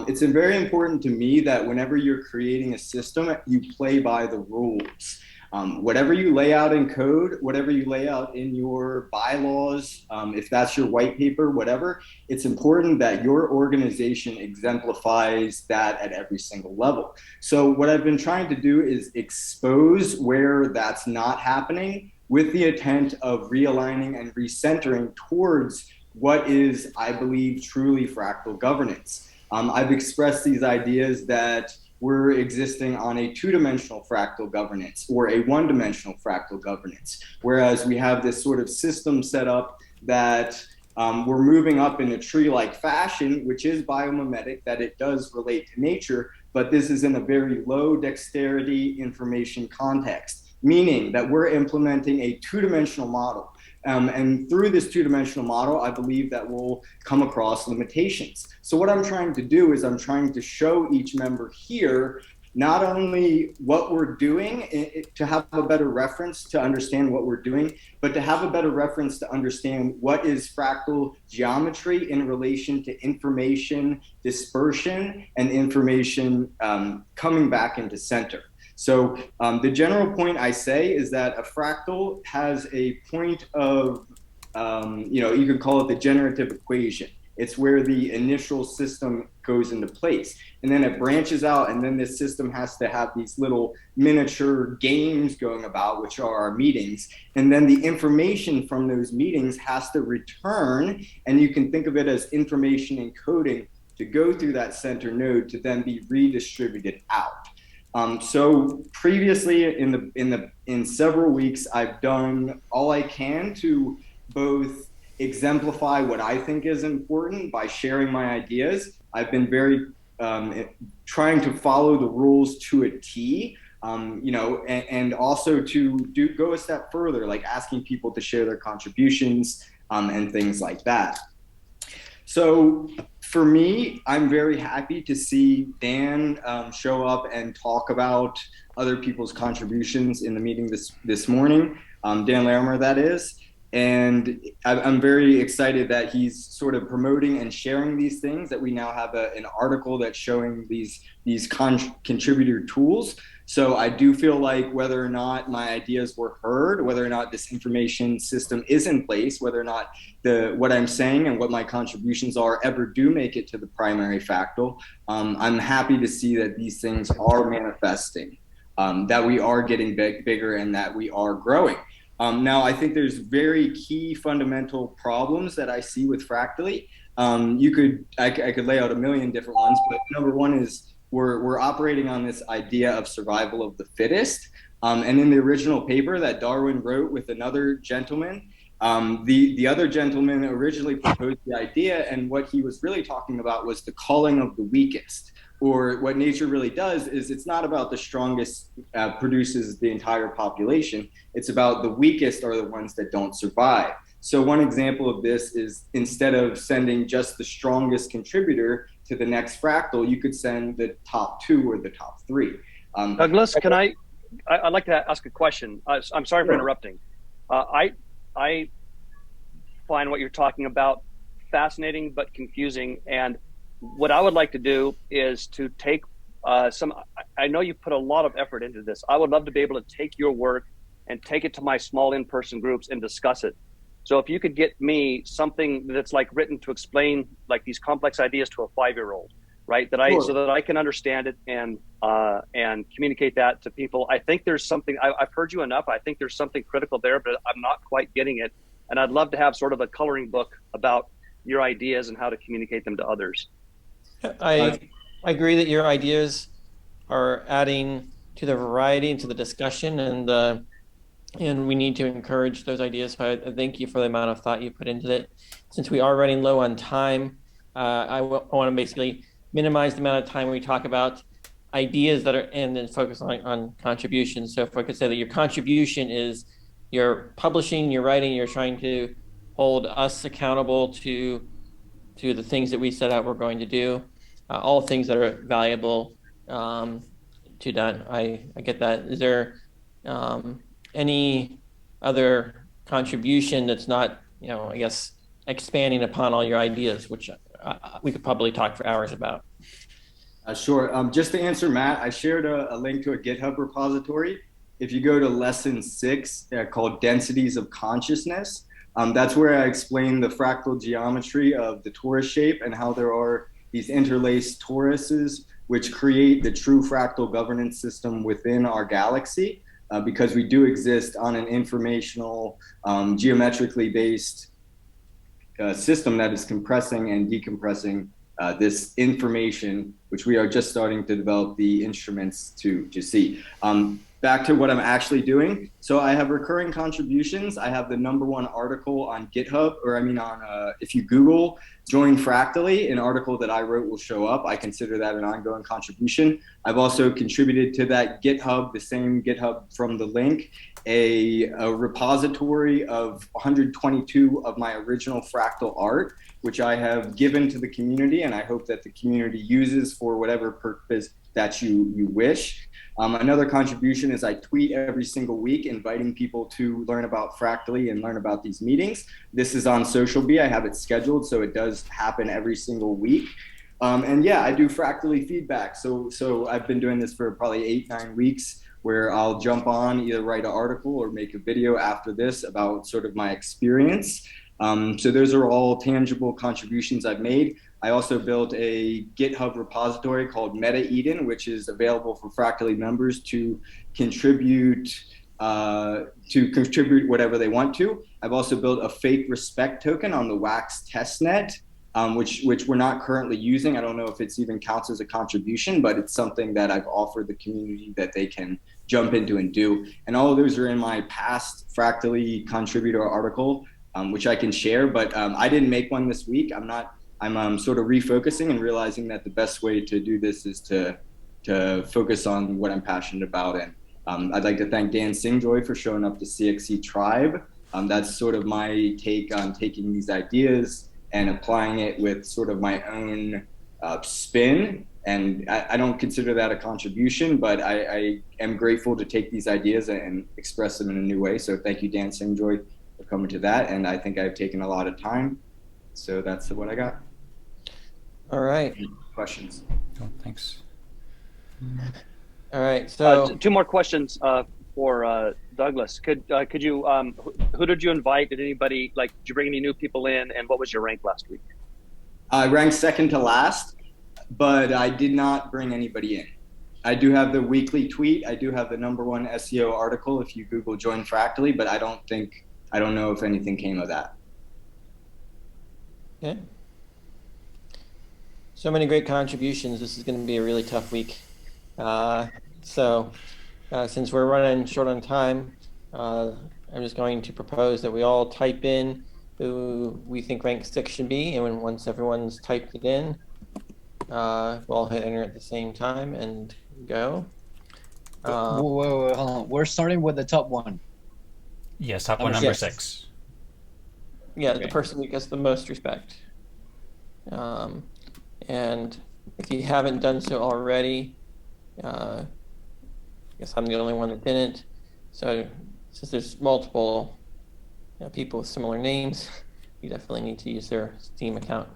It's very important to me that whenever you're creating a system, you play by the rules. Whatever you lay out in code, whatever you lay out in your bylaws, if that's your white paper, whatever, it's important that your organization exemplifies that at every single level. So what I've been trying to do is expose where that's not happening with the intent of realigning and recentering towards what is, I believe, truly fractal governance. I've expressed these ideas that we're existing on a two-dimensional fractal governance or a one-dimensional fractal governance, whereas we have this sort of system set up that we're moving up in a tree-like fashion, which is biomimetic, that it does relate to nature, but this is in a very low dexterity information context, meaning that we're implementing a two-dimensional model. And through this two-dimensional model, I believe that we'll come across limitations. So what I'm trying to do is I'm trying to show each member here not only what we're doing to have a better reference to understand what we're doing, but to have a better reference to understand what is fractal geometry in relation to information dispersion and information coming back into center. So the general point I say is that a fractal has a point of, you could call it the generative equation. It's where the initial system goes into place. And then it branches out, and then this system has to have these little miniature games going about, which are our meetings. And then the information from those meetings has to return, and you can think of it as information encoding to go through that center node to then be redistributed out. So previously in several weeks, I've done all I can to both exemplify what I think is important by sharing my ideas. I've been very trying to follow the rules to a T, and also to go a step further, like asking people to share their contributions and things like that. So for me, I'm very happy to see Dan show up and talk about other people's contributions in the meeting this morning. Dan Larimer, that is. And I'm very excited that he's sort of promoting and sharing these things, that we now have an article that's showing these contributor tools. So I do feel like whether or not my ideas were heard, whether or not this information system is in place, whether or not what I'm saying and what my contributions are ever do make it to the primary fractal, I'm happy to see that these things are manifesting, that we are getting bigger and that we are growing. Now, I think there's very key fundamental problems that I see with fractally. I could lay out a million different ones, but number one is we're operating on this idea of survival of the fittest. And in the original paper that Darwin wrote with another gentleman, the other gentleman originally proposed the idea, and what he was really talking about was the culling of the weakest. Or what nature really does is it's not about the strongest produces the entire population. It's about the weakest are the ones that don't survive. So one example of this is, instead of sending just the strongest contributor to the next fractal, you could send the top 2 or the top 3. Douglas, I'd like to ask a question. I'm sorry for interrupting. I find what you're talking about fascinating but confusing, and what I would like to do is to take I know you put a lot of effort into this. I would love to be able to take your work and take it to my small in-person groups and discuss it. So if you could get me something that's like written to explain like these complex ideas to a 5-year-old, right? Sure. So that I can understand it and communicate that to people. I think there's something, I've heard you enough. I think there's something critical there, but I'm not quite getting it. And I'd love to have sort of a coloring book about your ideas and how to communicate them to others. I agree that your ideas are adding to the variety and to the discussion, and we need to encourage those ideas. So I thank you for the amount of thought you put into it. Since we are running low on time, I want to basically minimize the amount of time we talk about ideas that are, and then focus on contributions. So if I could say that your contribution is you're publishing, you're writing, you're trying to hold us accountable to the things that we set out we're going to do, all things that are valuable to done. I get that. Is there any other contribution that's not, I guess, expanding upon all your ideas, which we could probably talk for hours about? Sure. Just to answer Matt, I shared a link to a GitHub repository. If you go to lesson 6 called Densities of Consciousness, that's where I explain the fractal geometry of the torus shape and how there are these interlaced toruses which create the true fractal governance system within our galaxy, because we do exist on an informational, geometrically based system that is compressing and decompressing this information, which we are just starting to develop the instruments to see. Back to what I'm actually doing. So I have recurring contributions. I have the #1 article on GitHub, if you Google join fractally, an article that I wrote will show up. I consider that an ongoing contribution. I've also contributed to that GitHub, the same GitHub from the link, a repository of 122 of my original fractal art, which I have given to the community, and I hope that the community uses for whatever purpose that you wish. Another contribution is I tweet every single week inviting people to learn about fractally and learn about these meetings. This is on Social Bee. I have it scheduled, so it does happen every single week. And yeah, I do fractally feedback. So I've been doing this for probably 8-9 weeks, where I'll jump on, either write an article or make a video after this about sort of my experience. So those are all tangible contributions I've made. I also built a GitHub repository called Meta Eden, which is available for Fractally members to contribute whatever they want to. I've also built a fake respect token on the Wax testnet, which we're not currently using. I don't know if it's even counts as a contribution, but it's something that I've offered the community that they can jump into and do. And all of those are in my past Fractally contributor article, which I can share, but I didn't make one this week. I'm sort of refocusing and realizing that the best way to do this is to focus on what I'm passionate about. And I'd like to thank Dan Singjoy for showing up to CXC Tribe. That's sort of my take on taking these ideas and applying it with sort of my own spin. And I don't consider that a contribution, but I am grateful to take these ideas and express them in a new way. So thank you, Dan Singjoy, for coming to that, and I think I've taken a lot of time. So that's what I got. All right. Any questions? Oh, thanks. All right. So two more questions for Douglas. Could you who did you invite? Did anybody did you bring any new people in? And what was your rank last week? I ranked second to last, but I did not bring anybody in. I do have the weekly tweet. I do have the #1 SEO article if you Google join Fractally, but I don't know if anything came of that. okay. So many great contributions. This is going to be a really tough week. Since we're running short on time, I'm just going to propose that we all type in who we think rank 6 should be, and once everyone's typed it in, we'll all hit enter at the same time and go. Whoa, hold on. We're starting with the top one. Yes, top one, number 6. Yeah, Okay. the person who gets the most respect. And if you haven't done so already, I guess I'm the only one that didn't. So since there's multiple people with similar names, you definitely need to use their Steam account.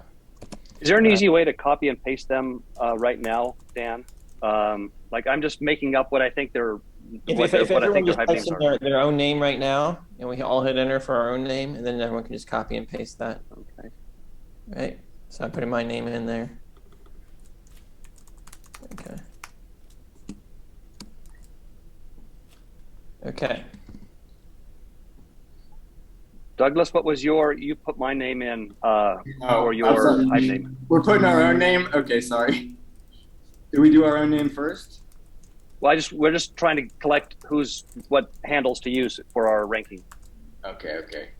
Is there an easy way to copy and paste them right now, Dan? I'm just making up what I think they're. If everyone just types in their own name right now, and we all hit enter for our own name, and then everyone can just copy and paste that. Okay. Right. So I'm putting my name in there. Okay. Okay. Douglas, what was you put my name in or your type name? We're putting our own name? Okay, sorry. Do we do our own name first? Well, we're just trying to collect what handles to use for our ranking. Okay.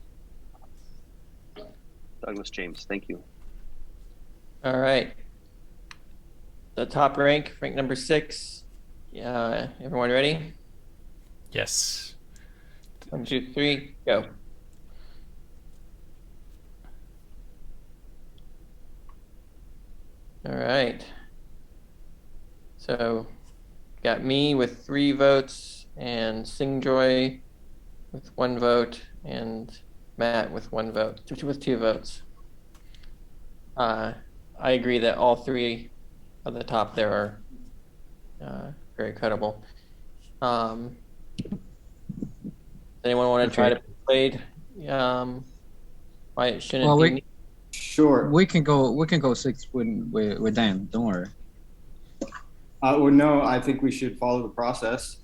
Douglas James, thank you. All right. The top rank number 6. Everyone ready? Yes. 1, 2, 3, go. All right. So, got me with 3 votes, and Singjoy with 1 vote, and Matt with 1 vote, with 2 votes. I agree that all 3 of the top there are very credible. Anyone want to try to persuade why it shouldn't be me? Sure. We can go 6 with Dan. Don't worry. Well, no, I think we should follow the process.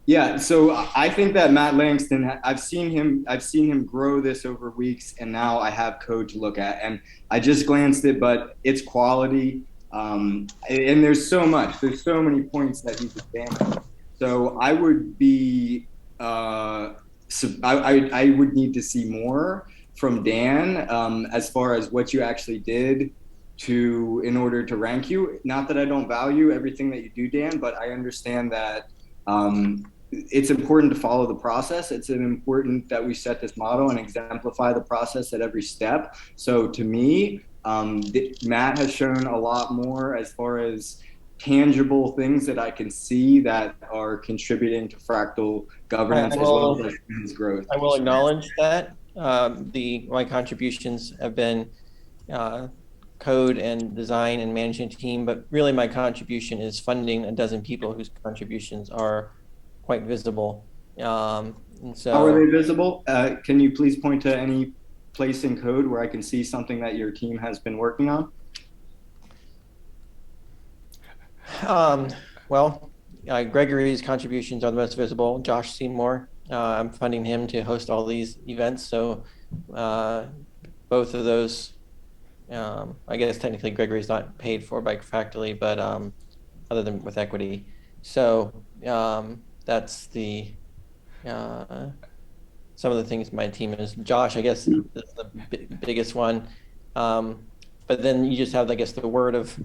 Yeah, so I think that Matt Langston, I've seen him grow this over weeks, and now I have code to look at, and I just glanced it, but it's quality, and there's so many points that he's advanced. So I would be, I would need to see more from Dan as far as what you actually did in order to rank you. Not that I don't value everything that you do, Dan, but I understand that it's important to follow the process. It's important that we set this model and exemplify the process at every step. So to me, Matt has shown a lot more as far as tangible things that I can see that are contributing to fractal governance as well as his growth. I will acknowledge that my contributions have been code and design and management team, but really my contribution is funding a dozen people whose contributions are quite visible. And so, how are they visible? Can you please point to any place in code where I can see something that your team has been working on? Gregory's contributions are the most visible. Josh Seymour, I'm funding him to host all these events. So both of those, I guess technically Gregory's not paid for by Fractally, but other than with equity. So that's the some of the things my team is. Josh, I guess, is the biggest one. But then you just have, I guess, the word of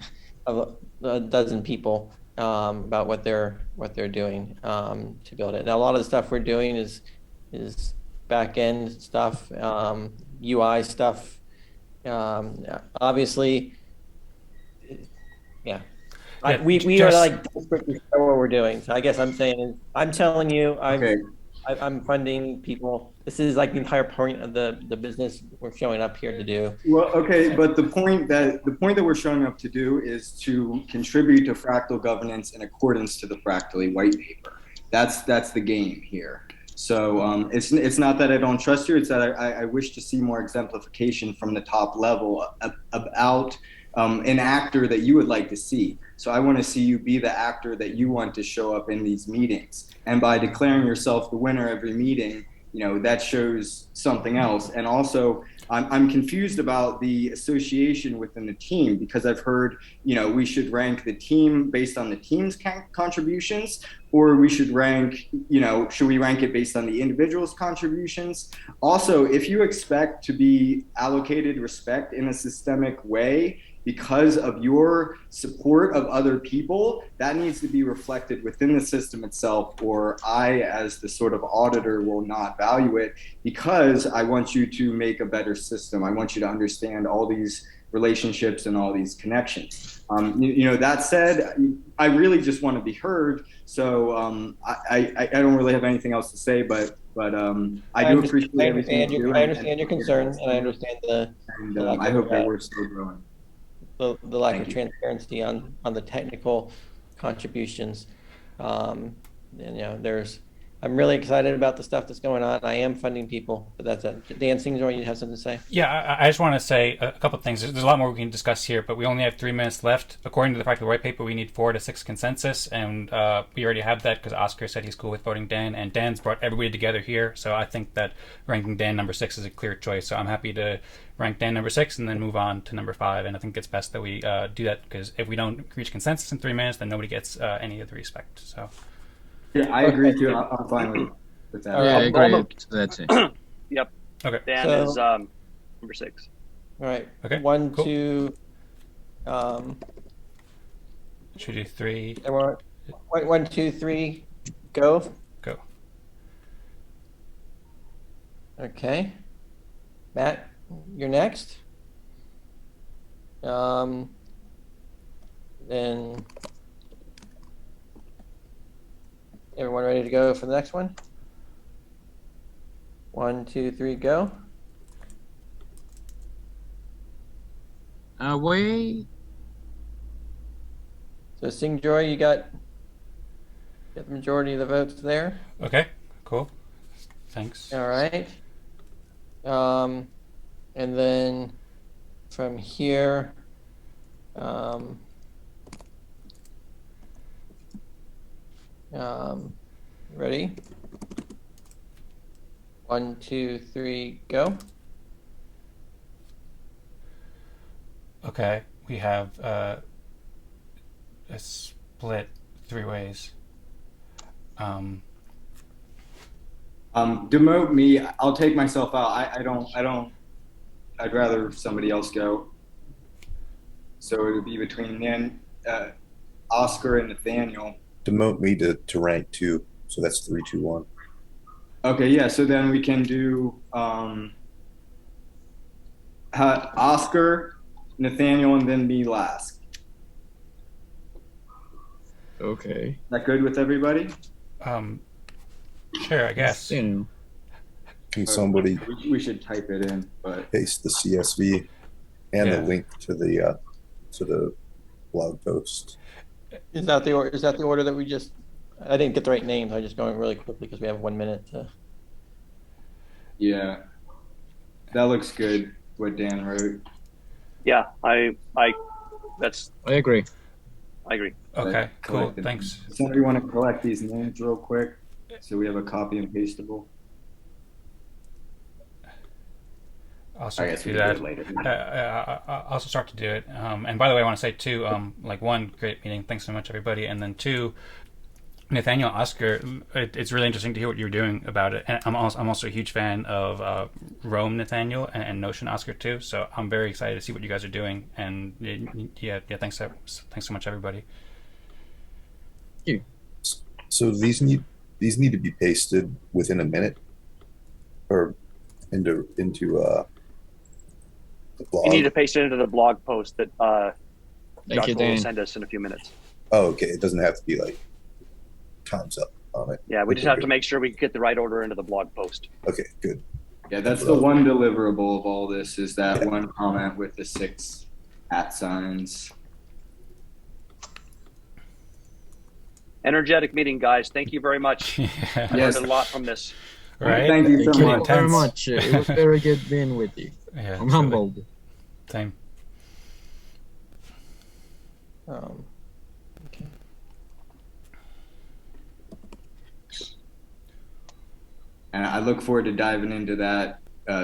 a dozen people about what they're doing to build it. Now, a lot of the stuff we're doing is back end stuff, UI stuff. Obviously, yeah. We are like desperate to show what we're doing. So I guess I'm saying, I'm telling you, Okay. I'm funding people. This is like the entire point of the business we're showing up here to do. Well, okay, but the point that we're showing up to do is to contribute to fractal governance in accordance to the fractally white paper. That's the game here. So it's not that I don't trust you. It's that I wish to see more exemplification from the top level about an actor that you would like to see. So I want to see you be the actor that you want to show up in these meetings. And by declaring yourself the winner every meeting, that shows something else. And also, I'm confused about the association within the team, because I've heard, we should rank the team based on the team's contributions, or we should rank, should we rank it based on the individual's contributions? Also, if you expect to be allocated respect in a systemic way because of your support of other people, that needs to be reflected within the system itself, or I, as the sort of auditor, will not value it, because I want you to make a better system. I want you to understand all these relationships and all these connections. That said, I really just want to be heard. So I don't really have anything else to say, but I do appreciate everything you're doing. I understand your concerns, and I understand I hope that we're still growing. The lack of transparency on the technical contributions. And I'm really excited about the stuff that's going on. I am funding people, but that's it. Dan Singzor, you have something to say? Yeah, I just want to say a couple of things. There's a lot more we can discuss here, but we only have 3 minutes left. According to the Fractal White Paper, we need 4 to 6 consensus, and we already have that because Oscar said he's cool with voting Dan, and Dan's brought everybody together here. So I think that ranking Dan number 6 is a clear choice. So I'm happy to rank Dan number 6 and then move on to number 5. And I think it's best that we do that, because if we don't reach consensus in 3 minutes, then nobody gets any of the respect. So. Yeah, I agree too. I'm fine with that. Yeah, I agree with that too. Yep. Okay. Dan is number 6. All right. Okay. 1, cool. 2. Should we do 3? 1, 2, 3. Go. Go. Okay. Matt, you're next. Then. Everyone ready to go for the next one? 1, 2, 3, go. Wait. So Singjoy, you got the majority of the votes there. Okay, cool. Thanks. All right. And then from here, ready? 1, 2, 3, go. Okay, we have a split 3 ways. Demote me. I'll take myself out. I don't. I'd rather somebody else go. So it would be between Oscar and Nathaniel. Demote me to rank 2. So that's 3, 2, 1. Okay, yeah. So then we can do Oscar, Nathaniel, and then me last. Okay. Is that good with everybody? Sure, I guess. Can somebody We should type it in, but paste the CSV and Yeah. the link to the blog post? Is that the order that we just? I didn't get the right names. I'm just going really quickly because we have 1 minute to. yeah, that looks good. What Dan wrote. Yeah, I agree. agree. Okay, cool. Collected. Thanks. Does somebody want to collect these names real quick so we have a copy and pastable? I'll I start guess to we do can do that. it later. I'll also start to do it. And by the way, I want to say too, 1, great meeting. Thanks so much, everybody. And then 2, Nathaniel, Oscar, it's really interesting to hear what you're doing about it. And I'm also a huge fan of Rome, Nathaniel, and Notion, Oscar too. So I'm very excited to see what you guys are doing. And yeah, thanks so much, everybody. So these need to be pasted within a minute, or into the blog. You need to paste it into the blog post that Thank Josh you, will Dan. send us in a few minutes. Oh, okay. It doesn't have to be like time's up. on it. Yeah, we just Okay, have to good. make sure we get the right order into the blog post. Okay, good. Yeah, that's the one deliverable of all this is that one comment with the 6 @ signs. Energetic meeting, guys. Thank you very much. I learned Yes. a lot from this. Right? Thank you so Pretty much. Very intense. much. It was very good being with you. Yeah, I'm absolutely. humbled. Same. Okay. And I look forward to diving into that,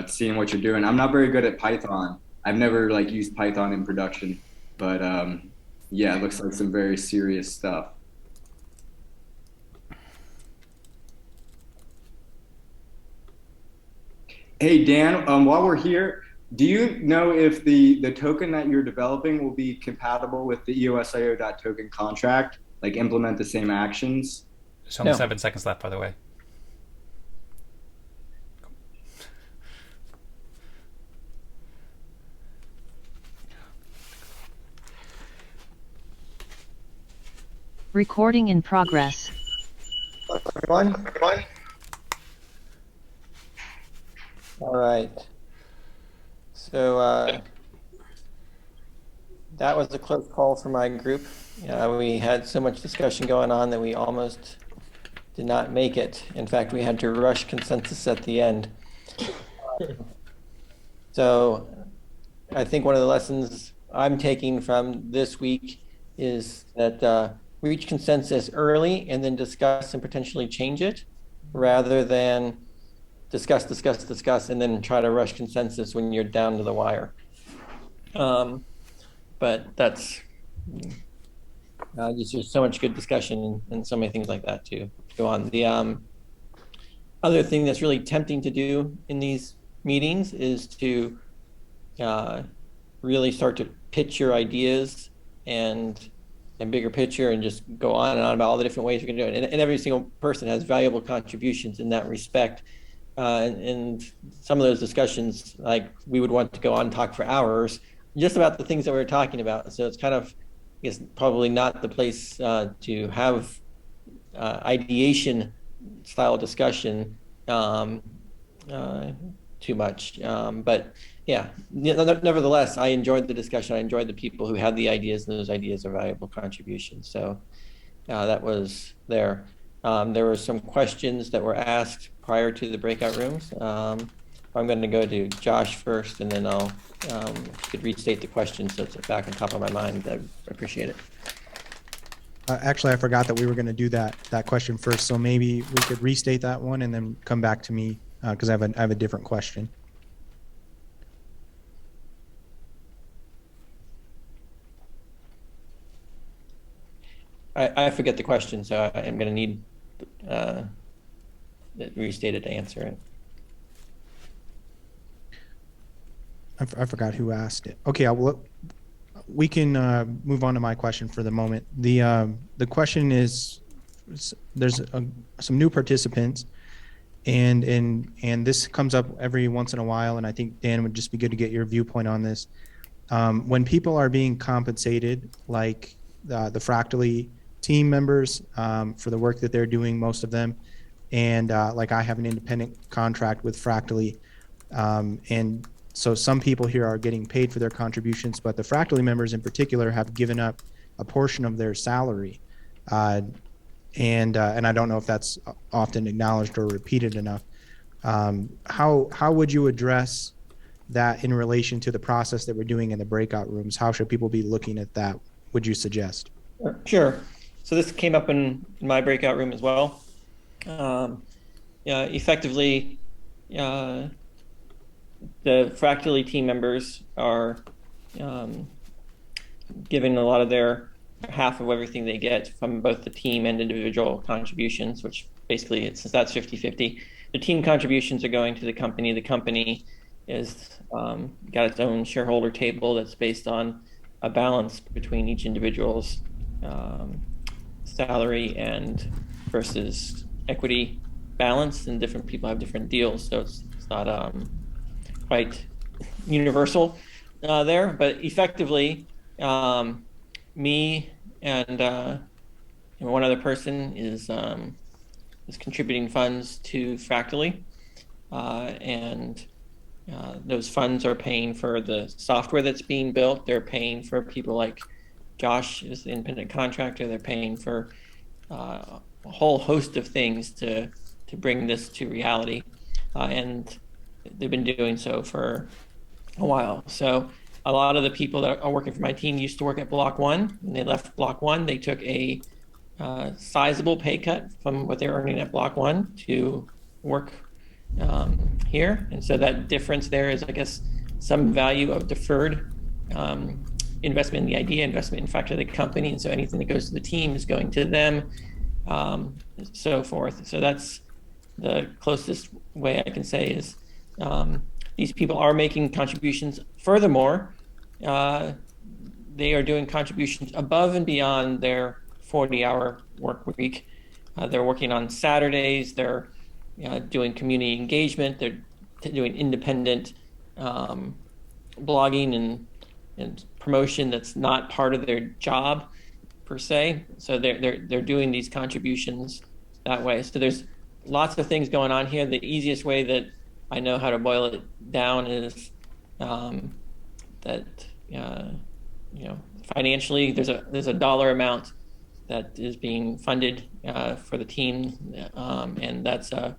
seeing what you're doing. I'm not very good at Python. I've never like used Python in production, but yeah, it looks like some very serious stuff. Hey Dan, while we're here, do you know if the token that you're developing will be compatible with the EOSIO.token contract, like implement the same actions? There's only No. 7 seconds left, by the way. Recording in progress. Everyone? All right. So that was a close call for my group. We had so much discussion going on that we almost did not make it. In fact, we had to rush consensus at the end. So I think one of the lessons I'm taking from this week is that reach consensus early and then discuss and potentially change it, rather than discuss, and then try to rush consensus when you're down to the wire. But that's just so much good discussion and so many things like that to go on. The other thing that's really tempting to do in these meetings is to really start to pitch your ideas and bigger picture and just go on and on about all the different ways we can do it. And every single person has valuable contributions in that respect. And some of those discussions, like we would want to go on and talk for hours just about the things that we're talking about. So it's kind of, I guess, probably not the place to have ideation style discussion too much. But yeah, nevertheless, I enjoyed the discussion. I enjoyed the people who had the ideas, and those ideas are valuable contributions. So that was there. There were some questions that were asked prior to the breakout rooms. I'm going to go to Josh first, and then I'll could restate the question so it's back on top of my mind. I appreciate it. Actually, I forgot that we were going to do that question first. So maybe we could restate that one and then come back to me because I have a different question. I forget the question, so I'm going to need it restated to answer it. I forgot who asked it. Okay, we can move on to my question for the moment. The question is, there's some new participants, and this comes up every once in a while, and I think, Dan, would just be good to get your viewpoint on this. When people are being compensated, like the fractally team members for the work that they're doing, most of them, and like I have an independent contract with Fractally, and so some people here are getting paid for their contributions, but the Fractally members in particular have given up a portion of their salary, and I don't know if that's often acknowledged or repeated enough. How would you address that in relation to the process that we're doing in the breakout rooms? How should people be looking at that, would you suggest? Sure. So this came up in my breakout room as well. Effectively, the Fractally team members are giving a lot of their half of everything they get from both the team and individual contributions, which basically that's 50-50. The team contributions are going to the company. The company is got its own shareholder table that's based on a balance between each individual's salary and versus equity balance, and different people have different deals, so it's not quite universal there, but effectively me and one other person is is contributing funds to Fractally, and those funds are paying for the software that's being built. They're paying for people like Josh is the independent contractor. They're paying for a whole host of things to bring this to reality, and they've been doing so for a while. So a lot of the people that are working for my team used to work at Block One. When they left Block One, they took a sizable pay cut from what they were earning at Block One to work here. And so that difference there is, I guess, some value of deferred investment in the idea, investment in fact of the company. And so anything that goes to the team is going to them, so forth. So that's the closest way I can say is these people are making contributions. Furthermore, they are doing contributions above and beyond their 40-hour work week. They're working on Saturdays. They're doing community engagement. They're doing independent blogging and promotion that's not part of their job per se. So they're doing these contributions that way. So there's lots of things going on here. The easiest way that I know how to boil it down is that financially there's a dollar amount that is being funded for the team, and that's a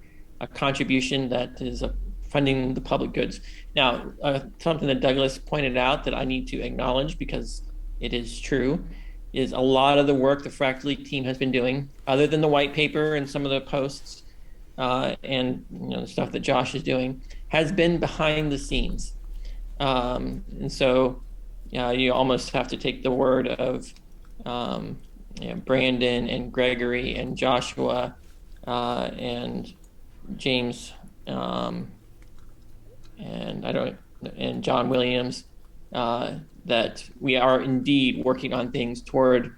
contribution that is funding the public goods. Now, something that Douglas pointed out that I need to acknowledge because it is true is a lot of the work the Fractally team has been doing, other than the white paper and some of the posts and the stuff that Josh is doing, has been behind the scenes. And so you almost have to take the word of Brandon and Gregory and Joshua and James and John Williams, that we are indeed working on things toward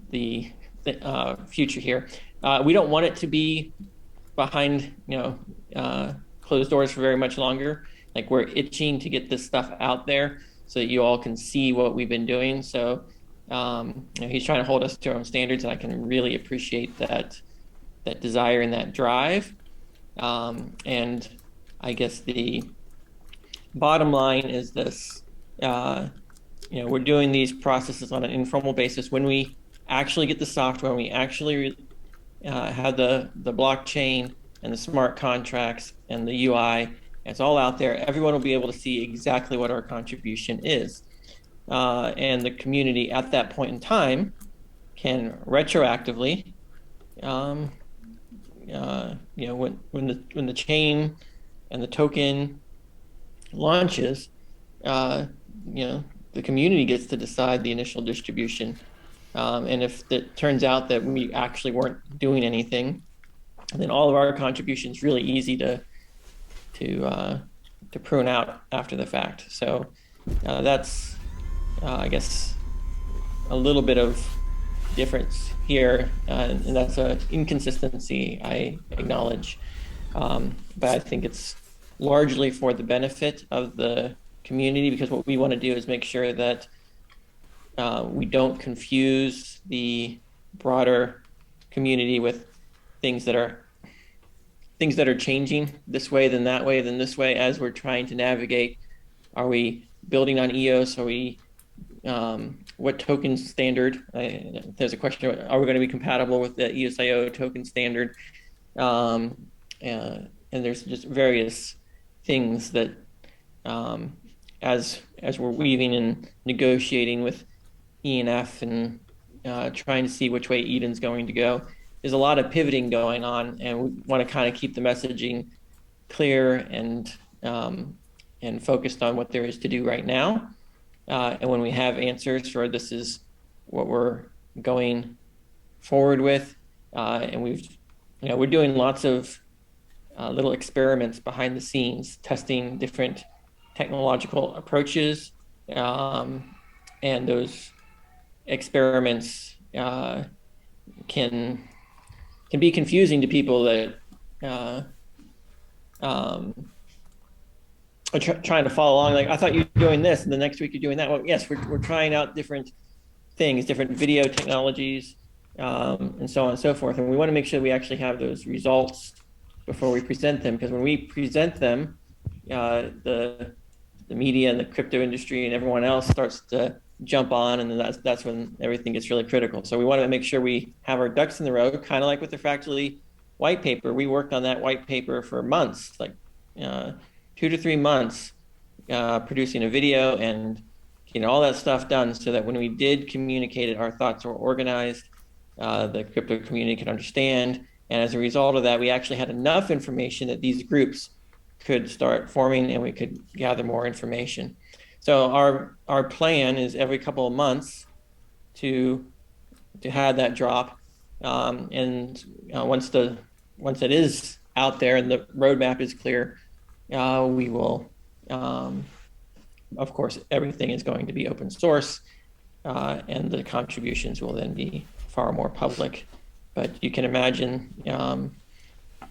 the future here. We don't want it to be behind closed doors for very much longer. Like, we're itching to get this stuff out there so that you all can see what we've been doing. So he's trying to hold us to our own standards, and I can really appreciate that desire and that drive. And I guess the bottom line is this: we're doing these processes on an informal basis. When we actually get the software, when we actually have the blockchain and the smart contracts and the UI, it's all out there. Everyone will be able to see exactly what our contribution is. And the community at that point in time can retroactively, when the chain and the token launches, the community gets to decide the initial distribution. And if it turns out that we actually weren't doing anything, then all of our contributions really easy to prune out after the fact. So that's, I guess, a little bit of difference here, and that's an inconsistency I acknowledge. But I think it's largely for the benefit of the community, because what we want to do is make sure that we don't confuse the broader community with things that are changing this way, then that way, then this way, as we're trying to navigate. Are we building on EOS? Are we, what token standard? There's a question, are we going to be compatible with the EOSIO token standard? And there's just various things that, as we're weaving and negotiating with ENF and trying to see which way Eden's going to go, there's a lot of pivoting going on, and we want to kind of keep the messaging clear and focused on what there is to do right now. And when we have answers for this is what we're going forward with, and we're doing lots of little experiments behind the scenes, testing different technological approaches, and those experiments can be confusing to people that are trying to follow along. Like, I thought you were doing this, and the next week you're doing that. Well, yes, we're trying out different things, different video technologies, and so on and so forth. And we want to make sure we actually have those results before we present them, because when we present them, the media and the crypto industry and everyone else starts to jump on, and then that's when everything gets really critical. So we want to make sure we have our ducks in the row, kind of like with the fractally white paper. We worked on that white paper for months, like 2 to 3 months, producing a video and all that stuff done, so that when we did communicate it, our thoughts were organized, the crypto community could understand. And as a result of that, we actually had enough information that these groups could start forming and we could gather more information. So our plan is every couple of months to have that drop. And once it is out there and the roadmap is clear, we will, of course, everything is going to be open source, and the contributions will then be far more public. But you can imagine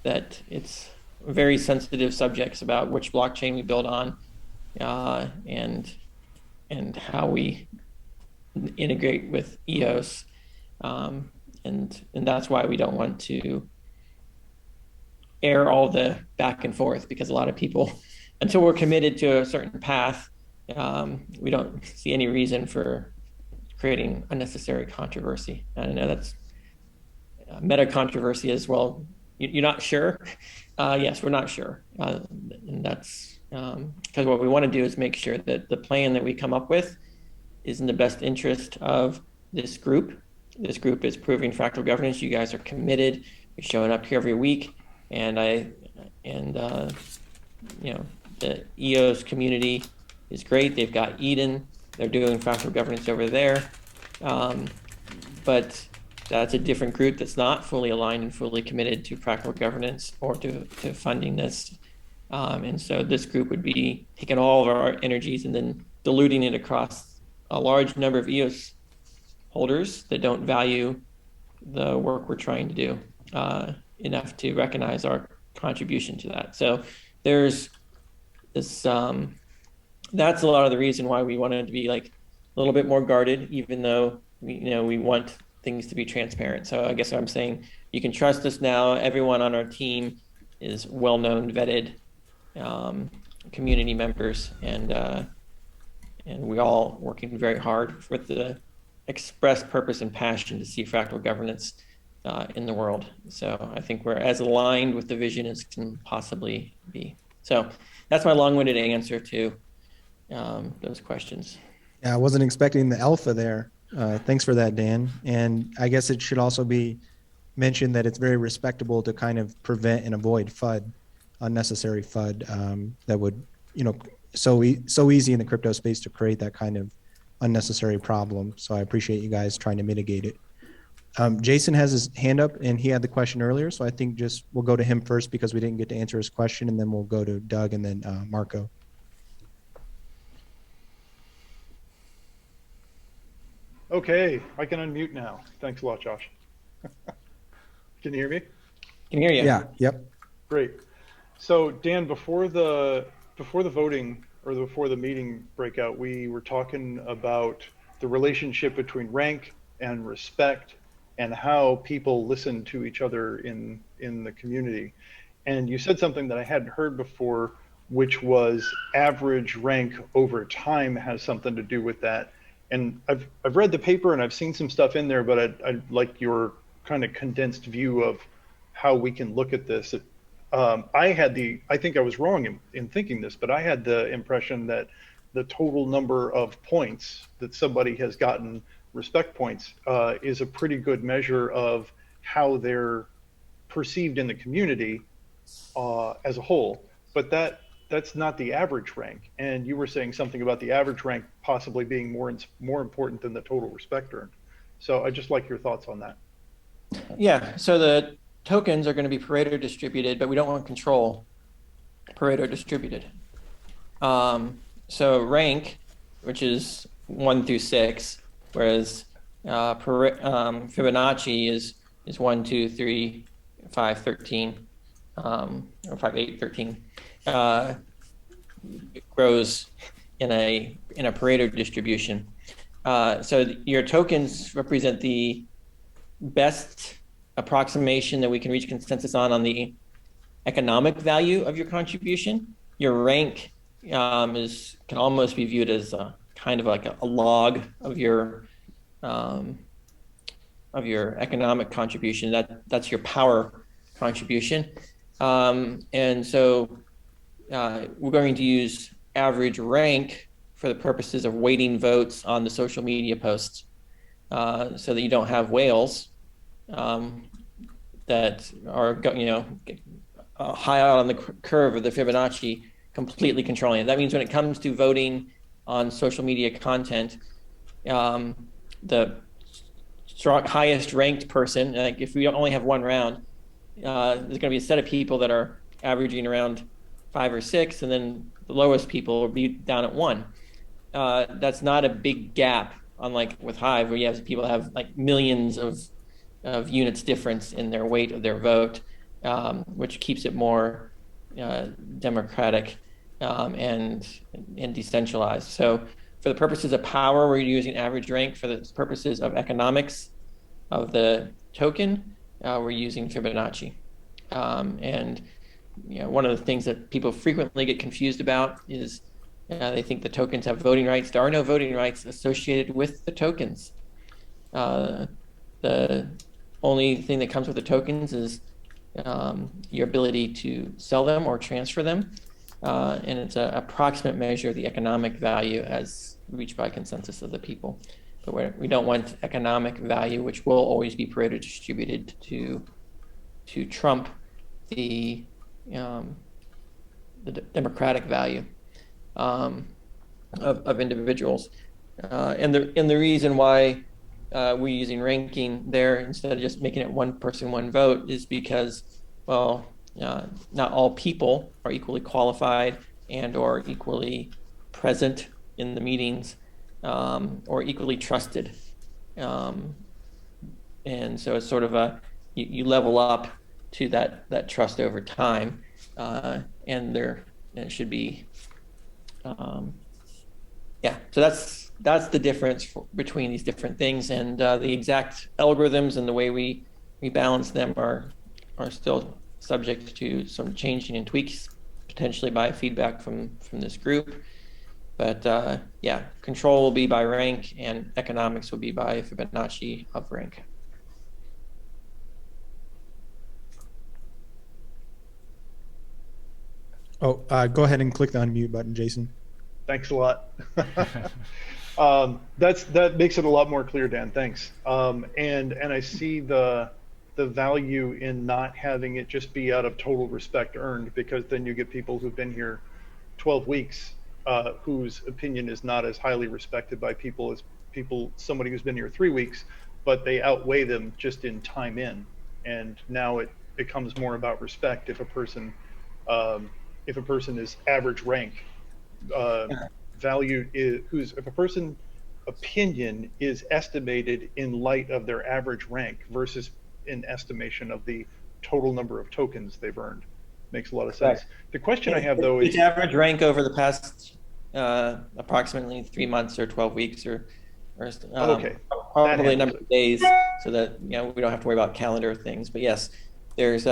that it's very sensitive subjects about which blockchain we build on, and how we integrate with EOS, and that's why we don't want to air all the back and forth, because a lot of people, until we're committed to a certain path, we don't see any reason for creating unnecessary controversy. And I know that's meta controversy as well. You're not sure? Yes, we're not sure. And that's because what we want to do is make sure that the plan that we come up with is in the best interest of this group. This group is proving fractal governance. You guys are committed. You're showing up here every week. And the EOS community is great. They've got Eden. They're doing fractal governance over there. But that's a different group that's not fully aligned and fully committed to fractal governance or to funding this. And so this group would be taking all of our energies and then diluting it across a large number of EOS holders that don't value the work we're trying to do enough to recognize our contribution to that. So there's this, that's a lot of the reason why we wanted to be like a little bit more guarded, even though we want things to be transparent. So I guess what I'm saying, you can trust us now. Everyone on our team is well-known, vetted community members, and we all working very hard with the express purpose and passion to see fractal governance in the world. So I think we're as aligned with the vision as can possibly be. So that's my long-winded answer to those questions. Yeah, I wasn't expecting the alpha there. Thanks for that, Dan. And I guess it should also be mentioned that it's very respectable to kind of prevent and avoid FUD, unnecessary FUD, that would, so easy in the crypto space to create that kind of unnecessary problem. So I appreciate you guys trying to mitigate it. Jason has his hand up and he had the question earlier. So I think we'll go to him first because we didn't get to answer his question, and then we'll go to Doug and then Marco. Okay, I can unmute now. Thanks a lot, Josh. Can you hear me? Can hear you. Yeah. Yep. Great. So Dan, before the voting or before the meeting breakout, we were talking about the relationship between rank and respect and how people listen to each other in the community. And you said something that I hadn't heard before, which was average rank over time has something to do with that. And I've read the paper and I've seen some stuff in there, but I'd like your kind of condensed view of how we can look at this. I think I was wrong in thinking this, but I had the impression that the total number of points that somebody has gotten, respect points, is a pretty good measure of how they're perceived in the community as a whole. But that's not the average rank. And you were saying something about the average rank possibly being more important than the total respect earned. So I'd just like your thoughts on that. Yeah, so the tokens are going to be Pareto distributed, but we don't want control Pareto distributed. So rank, which is 1 through 6, whereas Fibonacci is 1, 2, 3, 5, 13, or 5, 8, 13. It grows in a Pareto distribution. So your tokens represent the best approximation that we can reach consensus on the economic value of your contribution. Your rank can almost be viewed as a kind of like a log of your economic contribution. That's your power contribution. And so we're going to use average rank for the purposes of weighting votes on the social media posts, so that you don't have whales that are, high out on the curve of the Fibonacci, completely controlling it. That means when it comes to voting on social media content, the highest ranked person, like if we only have one round, there's going to be a set of people that are averaging around 5 or 6, and then the lowest people will be down at 1. That's not a big gap, unlike with Hive, where you have people that have like millions of units difference in their weight of their vote, which keeps it more democratic and decentralized. So for the purposes of power, we're using average rank. For the purposes of economics of the token, we're using Fibonacci. And one of the things that people frequently get confused about is they think the tokens have voting rights. There are no voting rights associated with the tokens. The only thing that comes with the tokens is your ability to sell them or transfer them. And it's an approximate measure of the economic value as reached by consensus of the people. But we don't want economic value, which will always be Pareto distributed, to trump the democratic value of individuals. And the reason why we're using ranking there instead of just making it one person, one vote is because, well, not all people are equally qualified and or equally present in the meetings, or equally trusted. And so it's sort of you level up to that trust over time, and it should be, so that's the difference between these different things, and the exact algorithms and the way we balance them are still subject to some changing and tweaks, potentially by feedback from this group. But control will be by rank, and economics will be by Fibonacci of rank. Oh, go ahead and click the unmute button, Jason. Thanks a lot. That makes it a lot more clear, Dan. Thanks. And I see the value in not having it just be out of total respect earned, because then you get people who've been here 12 weeks whose opinion is not as highly respected by people as somebody who's been here 3 weeks, but they outweigh them just in time in. And now it becomes more about respect if a person is average rank. Value is if a person's opinion is estimated in light of their average rank versus in estimation of the total number of tokens they've earned. Makes a lot of sense. Right. The question I have though is average rank over the past approximately 3 months or 12 weeks or okay, probably a number of days, so that we don't have to worry about calendar things. But yes, there's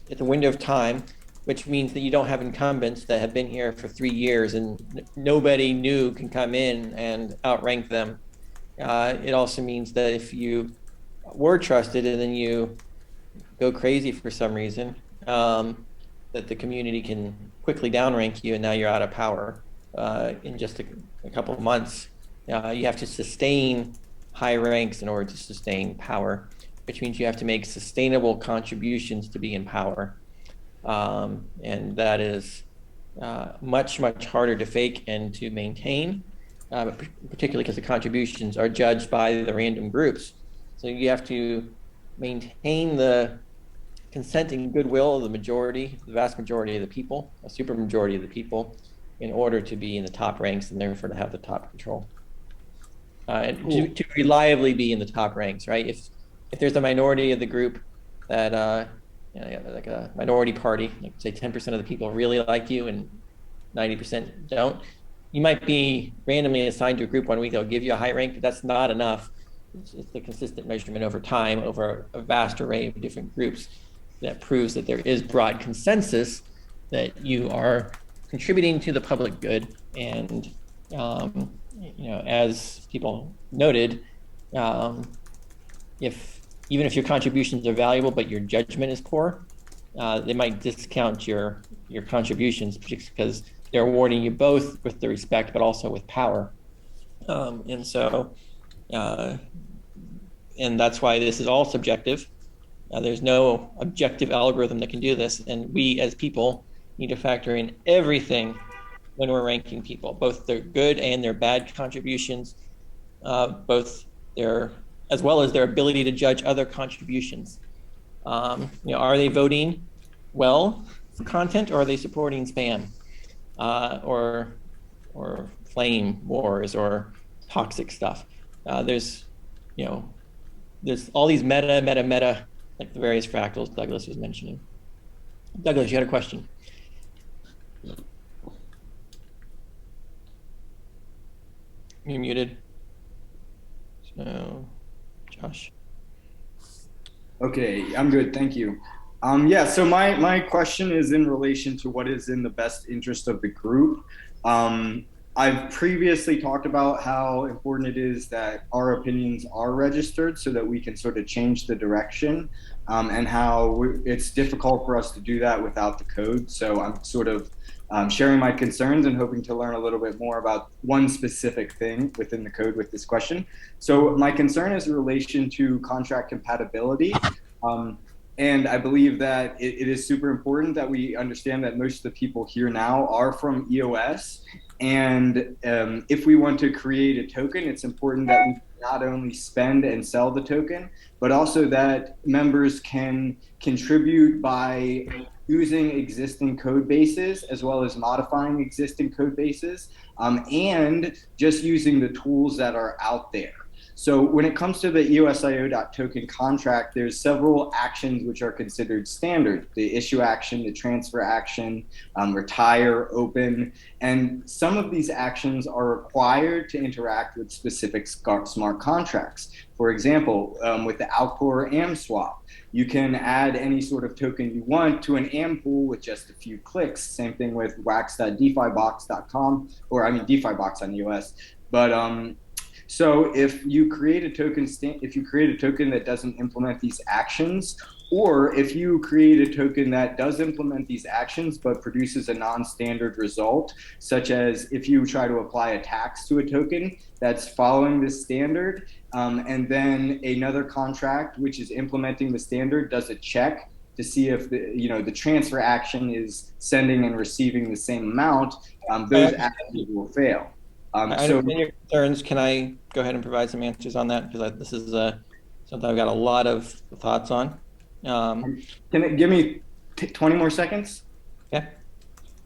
it's a window of time, which means that you don't have incumbents that have been here for 3 years and nobody new can come in and outrank them. It also means that if you were trusted and then you go crazy for some reason, that the community can quickly downrank you, and now you're out of power in just a couple of months. You have to sustain high ranks in order to sustain power, which means you have to make sustainable contributions to be in power. And that is much, much harder to fake and to maintain, particularly because the contributions are judged by the random groups. So you have to maintain the consenting goodwill of the vast majority of the people, a super majority of the people, in order to be in the top ranks and therefore to have the top control. And to reliably be in the top ranks, right? If there's a minority of the group that like a minority party, like say 10% of the people really like you and 90% don't, you might be randomly assigned to a group 1 week that'll give you a high rank, but that's not enough it's the consistent measurement over time over a vast array of different groups that proves that there is broad consensus that you are contributing to the public good. And as people noted, even if your contributions are valuable but your judgment is poor, they might discount your contributions because they're awarding you both with the respect but also with power. And that's why this is all subjective. There's no objective algorithm that can do this, and we as people need to factor in everything when we're ranking people, both their good and their bad contributions, both their as well as their ability to judge other contributions. Are they voting well for content, or are they supporting spam, or flame wars, or toxic stuff? There's all these meta, like the various fractals Douglas was mentioning. Douglas, you had a question. You're muted. So, Josh. Okay, I'm good, thank you. Yeah, so my question is in relation to what is in the best interest of the group. I've previously talked about how important it is that our opinions are registered so that we can sort of change the direction, and how it's difficult for us to do that without the code. So I'm sort of sharing my concerns and hoping to learn a little bit more about one specific thing within the code with this question. So my concern is in relation to contract compatibility. And I believe that it is super important that we understand that most of the people here now are from EOS. And if we want to create a token, it's important that we not only spend and sell the token, but also that members can contribute by using existing code bases as well as modifying existing code bases, and just using the tools that are out there. So when it comes to the EOSIO.token contract, there's several actions which are considered standard: the issue action, the transfer action, retire, open, and some of these actions are required to interact with specific smart contracts. For example, with the Alcor AM swap, you can add any sort of token you want to an AM pool with just a few clicks. Same thing with wax.defibox.com, or I mean DeFiBox on EOS. But so if you create a token, that doesn't implement these actions, or if you create a token that does implement these actions but produces a non-standard result, such as if you try to apply a tax to a token that's following this standard, and then another contract which is implementing the standard does a check to see if the transfer action is sending and receiving the same amount, those actions will fail. I understand your concerns. Can I go ahead and provide some answers on that? Because this is something I've got a lot of thoughts on. Can it give me 20 more seconds? Yeah.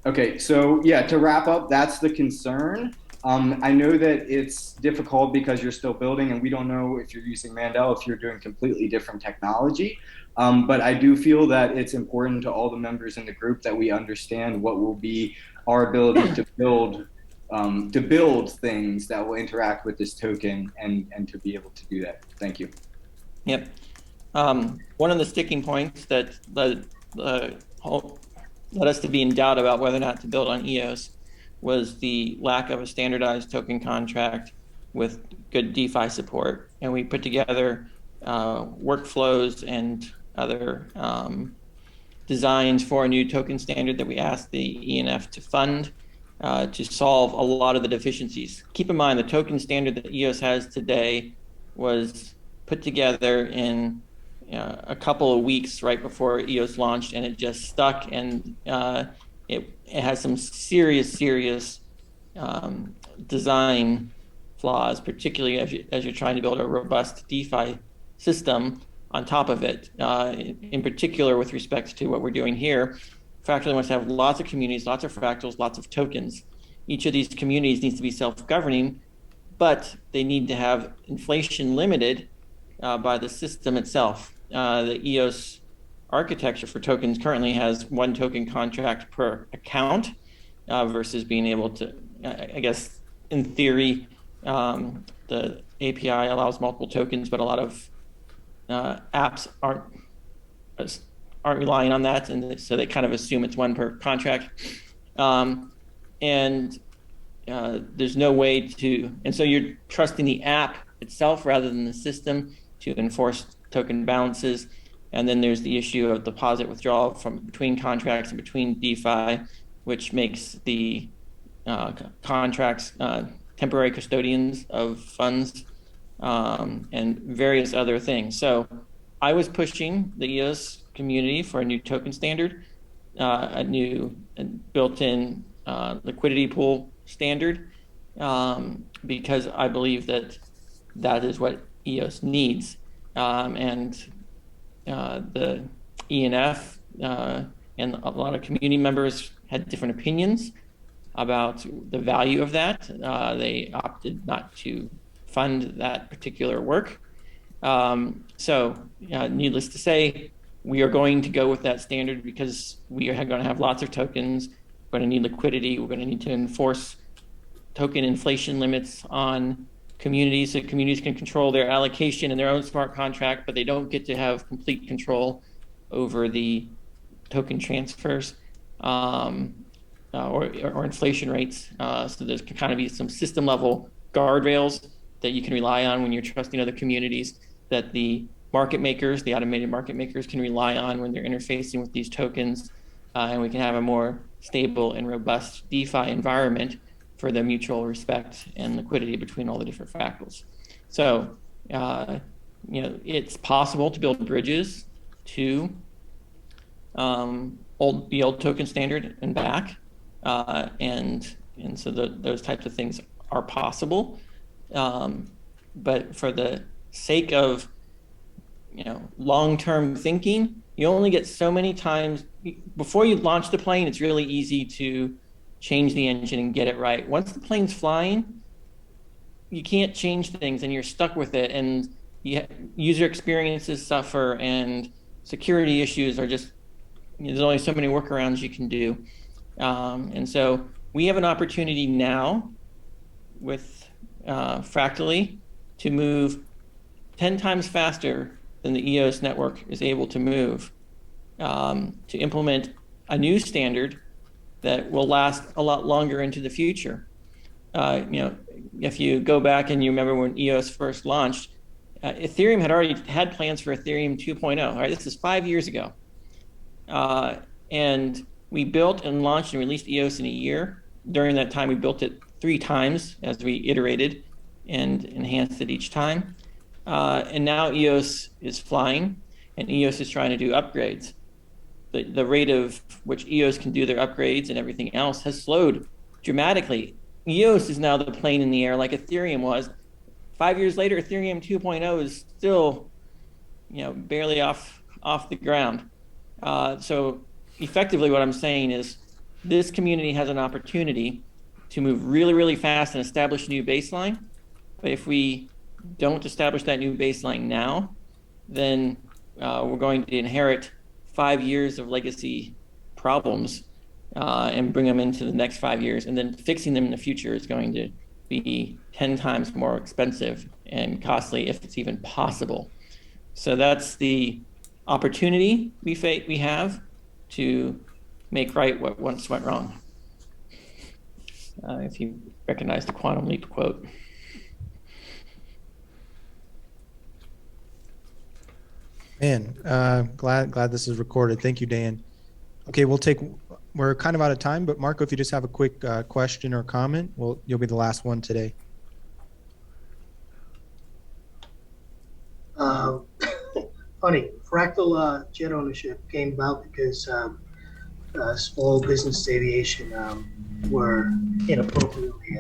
Okay, so yeah, to wrap up, that's the concern. I know that it's difficult because you're still building, and we don't know if you're using Mandel, if you're doing completely different technology. But I do feel that it's important to all the members in the group that we understand what will be our ability to build things that will interact with this token, and to be able to do that. Thank you. Yep. One of the sticking points that led us to be in doubt about whether or not to build on EOS was the lack of a standardized token contract with good DeFi support. And we put together workflows and other designs for a new token standard that we asked the ENF to fund to solve a lot of the deficiencies. Keep in mind, the token standard that EOS has today was put together in a couple of weeks right before EOS launched, and it just stuck, and it has some serious design flaws, particularly as you're trying to build a robust DeFi system on top of it. In particular, with respect to what we're doing here, Fractally wants to have lots of communities, lots of fractals, lots of tokens. Each of these communities needs to be self-governing, but they need to have inflation limited by the system itself. The EOS architecture for tokens currently has one token contract per account versus being able to, I guess, in theory, The API allows multiple tokens, but a lot of apps aren't relying on that, and so they kind of assume it's one per contract. And there's no way to, and so you're trusting the app itself rather than the system to enforce token balances. And then there's the issue of deposit withdrawal from between contracts and between DeFi, which makes the contracts temporary custodians of funds, and various other things. So I was pushing the EOS community for a new token standard, a new built-in liquidity pool standard, because I believe that is what EOS needs. And the ENF and a lot of community members had different opinions about the value of that. They opted not to fund that particular work. So needless to say, we are going to go with that standard because we are going to have lots of tokens. We're going to need liquidity. We're going to need to enforce token inflation limits on communities so communities can control their allocation in their own smart contract, but they don't get to have complete control over the token transfers or inflation rates. So there's can kind of be some system level guardrails that you can rely on when you're trusting other communities, that the market makers, the automated market makers, can rely on when they're interfacing with these tokens, and we can have a more stable and robust DeFi environment for the mutual respect and liquidity between all the different fractals. So, it's possible to build bridges to the old token standard and back, and so those types of things are possible. But for the sake of long-term thinking, you only get so many times before you launch the plane. It's really easy to change the engine and get it right. Once the plane's flying, you can't change things and you're stuck with it, and user experiences suffer and security issues are just, there's only so many workarounds you can do. And so we have an opportunity now with fractally to move 10 times faster than the EOS network is able to move, to implement a new standard that will last a lot longer into the future. If you go back and you remember when EOS first launched, Ethereum had already had plans for Ethereum 2.0. All right, this is 5 years ago. And we built and launched and released EOS in a year. During that time, we built it 3 times as we iterated and enhanced it each time. And now EOS is flying, and EOS is trying to do upgrades. The rate of which EOS can do their upgrades and everything else has slowed dramatically. EOS is now the plane in the air like Ethereum was. 5 years later, Ethereum 2.0 is still, barely off the ground. So effectively what I'm saying is this community has an opportunity to move really, really fast and establish a new baseline. But if we don't establish that new baseline now, then we're going to inherit 5 years of legacy problems and bring them into the next 5 years. And then fixing them in the future is going to be 10 times more expensive and costly if it's even possible. So that's the opportunity we have to make right what once went wrong. If you recognize the Quantum Leap quote. Man, glad this is recorded. Thank you, Dan. Okay, we're kind of out of time, but Marco, if you just have a quick question or comment, you'll be the last one today. Funny, fractal jet ownership came about because small business aviation were inappropriately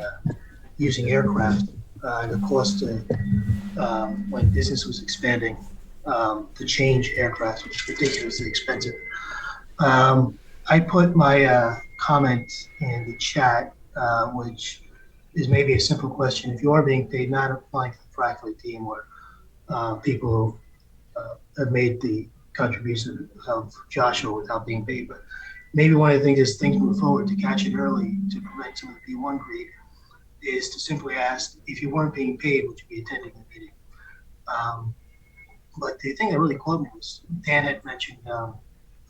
using aircraft. The cost when business was expanding to change aircraft was ridiculously expensive. I put my comment in the chat, which is maybe a simple question. If you are being paid, not applying to the fractally team or people who have made the contribution of Joshua without being paid, but maybe one of the things is things move forward to catch it early to prevent some of the P1 greed. is to simply ask, if you weren't being paid, would you be attending the meeting? But the thing that really caught me was Dan had mentioned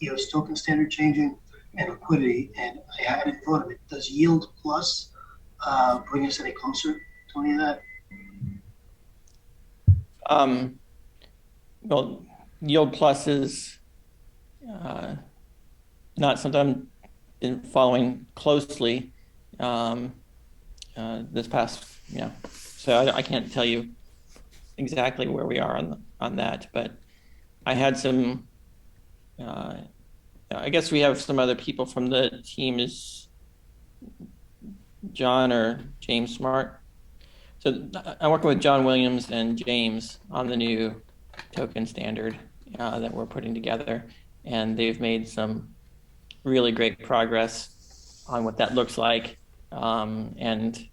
EOS token standard changing and liquidity, and I hadn't thought of it. Does yield plus bring us any closer to any of that? Well, yield plus is not something I've been following closely this past, so I can't tell you exactly where we are on that, but I had some, I guess we have some other people from the team. Is John or James Smart? So I'm working with John Williams and James on the new token standard that we're putting together, and they've made some really great progress on what that looks like, and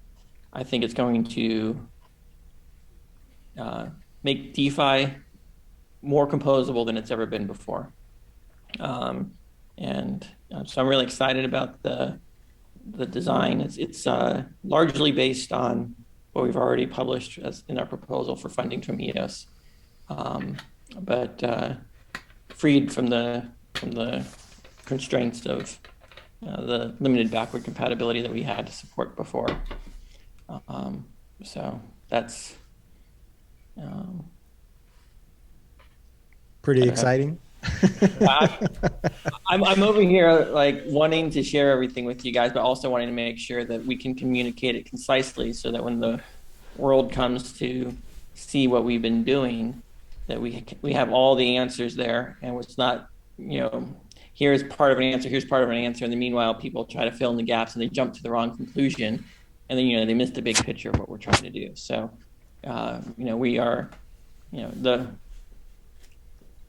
I think it's going to make DeFi more composable than it's ever been before. So I'm really excited about the design. It's largely based on what we've already published as in our proposal for funding from EOS, but freed from the constraints of the limited backward compatibility that we had to support before. So that's pretty exciting. I'm over here like wanting to share everything with you guys, but also wanting to make sure that we can communicate it concisely so that when the world comes to see what we've been doing, that we have all the answers there, and it's not, here's part of an answer, here's part of an answer, and then meanwhile people try to fill in the gaps and they jump to the wrong conclusion, and then they miss the big picture of what we're trying to do. So we are,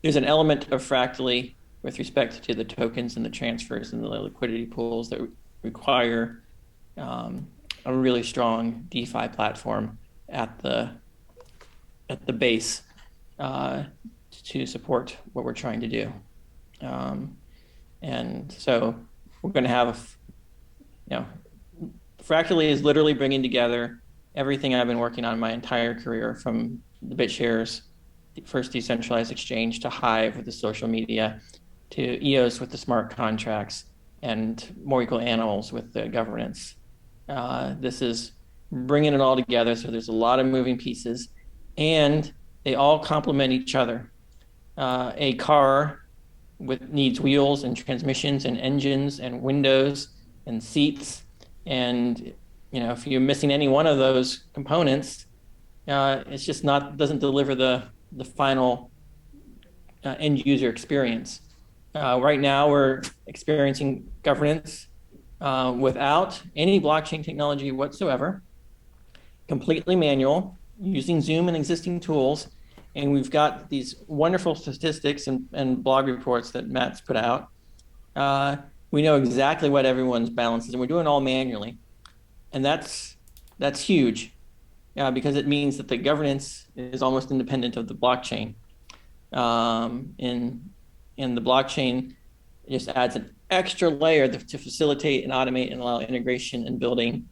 there's an element of fractally with respect to the tokens and the transfers and the liquidity pools that require a really strong DeFi platform at the base to support what we're trying to do. And so we're going to have, fractally is literally bringing together everything I've been working on my entire career, from the BitShares, the first decentralized exchange, to Hive with the social media, to EOS with the smart contracts, and More Equal Animals with the governance. This is bringing it all together. So there's a lot of moving pieces, and they all complement each other. A car needs wheels and transmissions and engines and windows and seats, and if you're missing any one of those components, it's just doesn't deliver the final end user experience. Right now we're experiencing governance without any blockchain technology whatsoever, completely manual, using Zoom and existing tools. And we've got these wonderful statistics and blog reports that Matt's put out. We know exactly what everyone's balance is, and we're doing it all manually. And that's huge, because it means that the governance is almost independent of the blockchain. In the blockchain, it just adds an extra layer to facilitate and automate and allow integration and building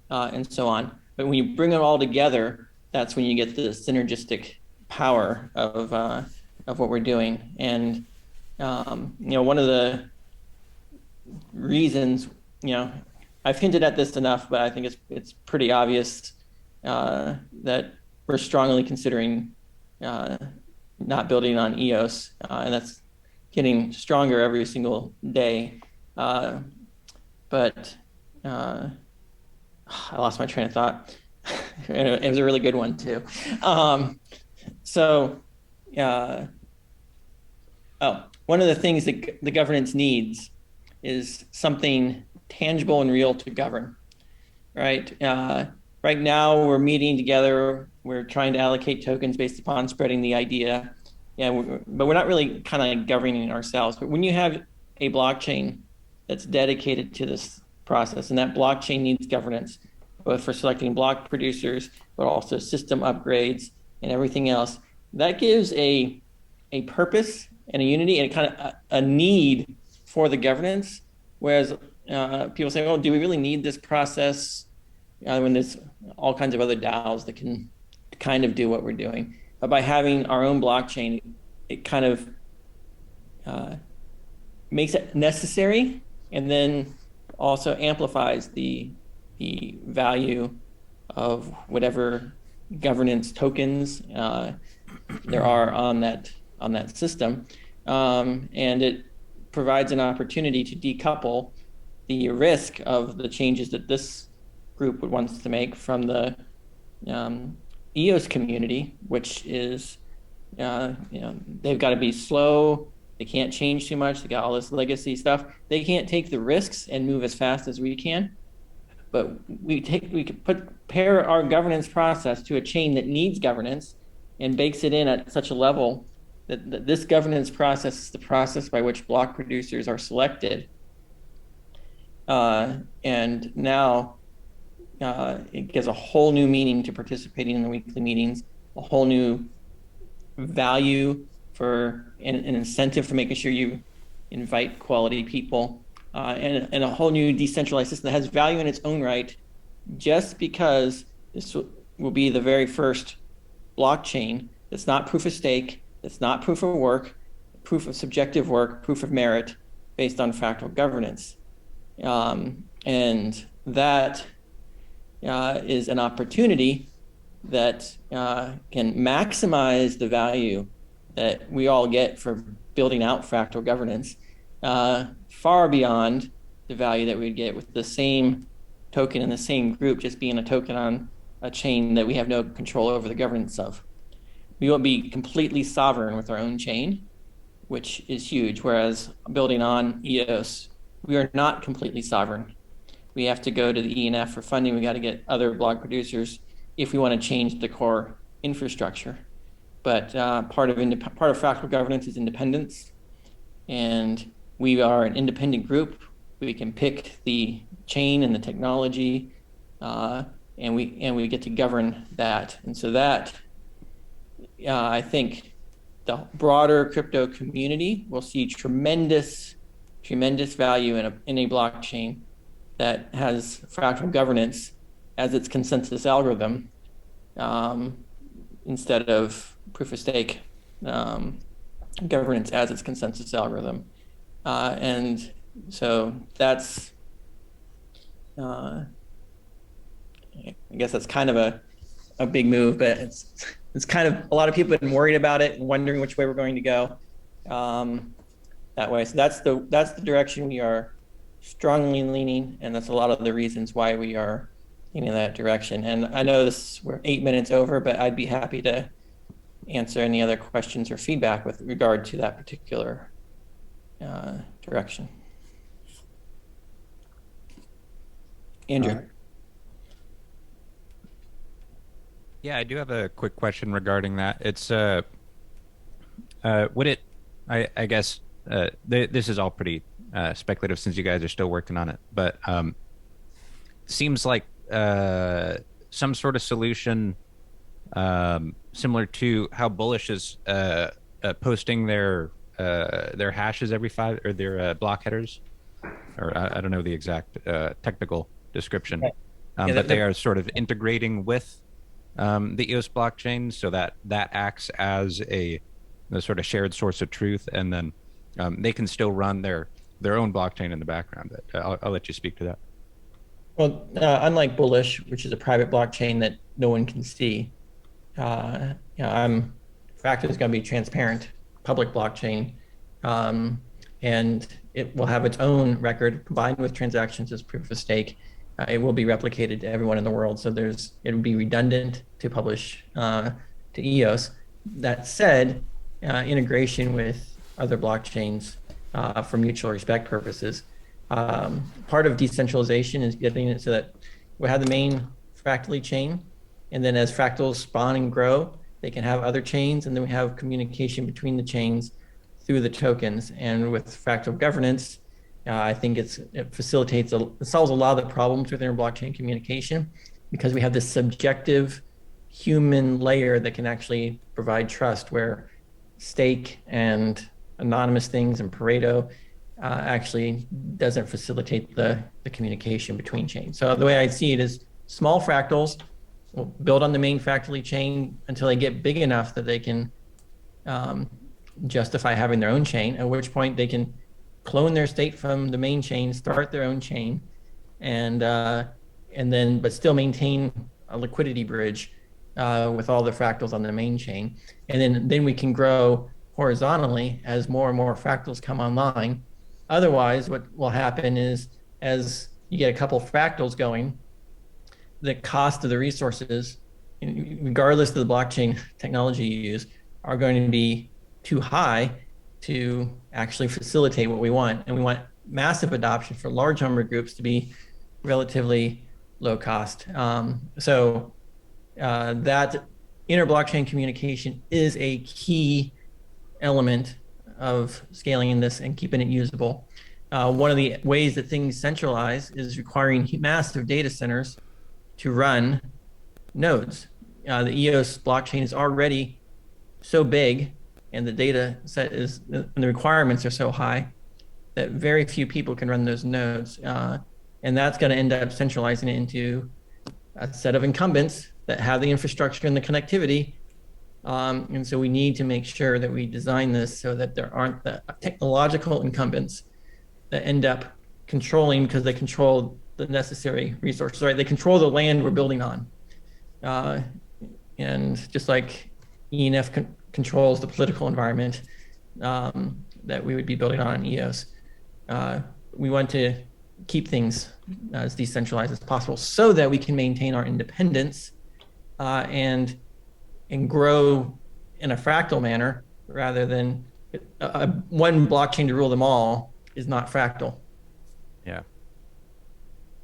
and so on. But when you bring it all together, that's when you get the synergistic power of what we're doing. And one of the reasons, I've hinted at this enough, but I think it's pretty obvious that we're strongly considering not building on EOS, and that's getting stronger every single day. But I lost my train of thought. It was a really good one too. One of the things that the governance needs is something tangible and real to govern, right? Right now we're meeting together, we're trying to allocate tokens based upon spreading the idea, but we're not really kind of governing ourselves. But when you have a blockchain that's dedicated to this process, and that blockchain needs governance, both for selecting block producers, but also system upgrades and everything else, that gives a purpose and a unity and kind of a need for the governance. Whereas people say, oh, do we really need this process? when there's all kinds of other DAOs that can kind of do what we're doing. But by having our own blockchain, it kind of makes it necessary, and then also amplifies the value of whatever governance tokens there are on that system, and it provides an opportunity to decouple the risk of the changes that this group would wants to make from the EOS community, which is they've got to be slow. They can't change too much. They got all this legacy stuff. They can't take the risks and move as fast as we can. But we can pair our governance process to a chain that needs governance and bakes it in at such a level that this governance process is the process by which block producers are selected. And now it gives a whole new meaning to participating in the weekly meetings, a whole new value for an incentive for making sure you invite quality people, and a whole new decentralized system that has value in its own right, just because this will be the very first blockchain that's not proof of stake, that's not proof of work, proof of subjective work, proof of merit based on fractal governance. And that is an opportunity that can maximize the value that we all get for building out fractal governance, far beyond the value that we'd get with the same token in the same group just being a token on a chain that we have no control over the governance of. We won't be completely sovereign with our own chain, which is huge, whereas building on EOS, we are not completely sovereign. We have to go to the ENF for funding. We got to get other block producers if we want to change the core infrastructure. But part of fractal governance is independence, and we are an independent group. We can pick the chain and the technology, and we get to govern that. And so that, I think, the broader crypto community will see tremendous value in a blockchain that has fractal governance as its consensus algorithm, instead of proof of stake governance as its consensus algorithm. And so that's, I guess that's kind of a big move, but it's kind of, a lot of people have been worried about it and wondering which way we're going to go that way. So that's the direction we are strongly leaning, and that's a lot of the reasons why we are leaning in that direction. And I know we're 8 minutes over, but I'd be happy to answer any other questions or feedback with regard to that particular direction. Andrew. Yeah, I do have a quick question regarding that. It's would it? I guess this is all pretty speculative since you guys are still working on it, but seems like some sort of solution similar to how Bullish is posting their hashes every 5, or their block headers, or I don't know the exact technical description, right. But they are sort of integrating with the EOS blockchain, so that acts as a sort of shared source of truth, and then they can still run their own blockchain in the background. I'll let you speak to that. Well, unlike Bullish, which is a private blockchain that no one can see, Fractal is going to be transparent, public blockchain, and it will have its own record combined with transactions as proof of stake. It will be replicated to everyone in the world, so it would be redundant to publish to EOS. That said, integration with other blockchains for mutual respect purposes. Part of decentralization is getting it so that we have the main fractally chain, and then as fractals spawn and grow, they can have other chains, and then we have communication between the chains through the tokens. And with fractal governance, I think it solves a lot of the problems with blockchain communication, because we have this subjective human layer that can actually provide trust, where stake and anonymous things and Pareto actually doesn't facilitate the communication between chains. So the way I see it is small fractals will build on the main fractally chain until they get big enough that they can justify having their own chain, at which point they can clone their state from the main chain, start their own chain, and then but still maintain a liquidity bridge with all the fractals on the main chain. And then we can grow horizontally as more and more fractals come online. Otherwise, what will happen is as you get a couple fractals going, the cost of the resources, regardless of the blockchain technology you use, are going to be too high to actually facilitate what we want. And we want massive adoption for large number of groups to be relatively low cost. That inter-blockchain communication is a key element of scaling in this and keeping it usable. One of the ways that things centralize is requiring massive data centers to run nodes. The EOS blockchain is already so big, and the data set is, and the requirements are so high that very few people can run those nodes. And that's going to end up centralizing it into a set of incumbents that have the infrastructure and the connectivity. And so we need to make sure that we design this so that there aren't the technological incumbents that end up controlling, because they control the necessary resources, right? They control the land we're building on. And just like ENF controls the political environment that we would be building on in EOS, we want to keep things as decentralized as possible so that we can maintain our independence and grow in a fractal manner rather than one blockchain to rule them all is not fractal. Yeah.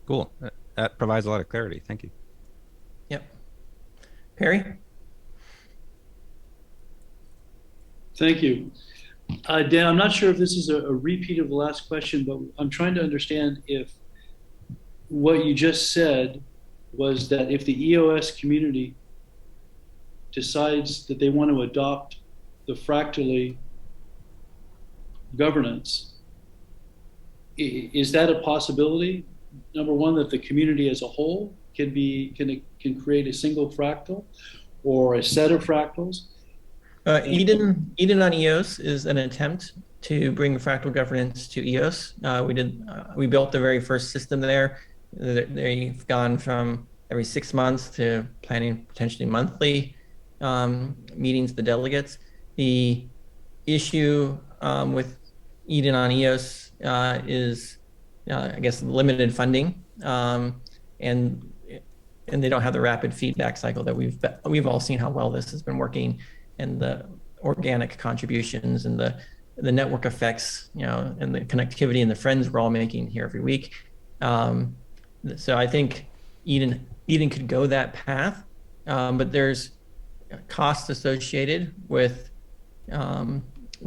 Cool. That provides a lot of clarity. Thank you. Yep. Perry? Thank you. Dan, I'm not sure if this is a repeat of the last question, but I'm trying to understand if what you just said was that if the EOS community decides that they want to adopt the fractally governance, is that a possibility? Number one, that the community as a whole can create a single fractal or a set of fractals? Eden on EOS is an attempt to bring fractal governance to EOS. We built the very first system there. They've gone from every 6 months to planning potentially monthly meetings with the delegates. The issue with Eden on EOS is, I guess, limited funding, and they don't have the rapid feedback cycle that we've all seen how well this has been working, and the organic contributions and the network effects, and the connectivity and the friends we're all making here every week. So I think Eden could go that path, but there's costs associated with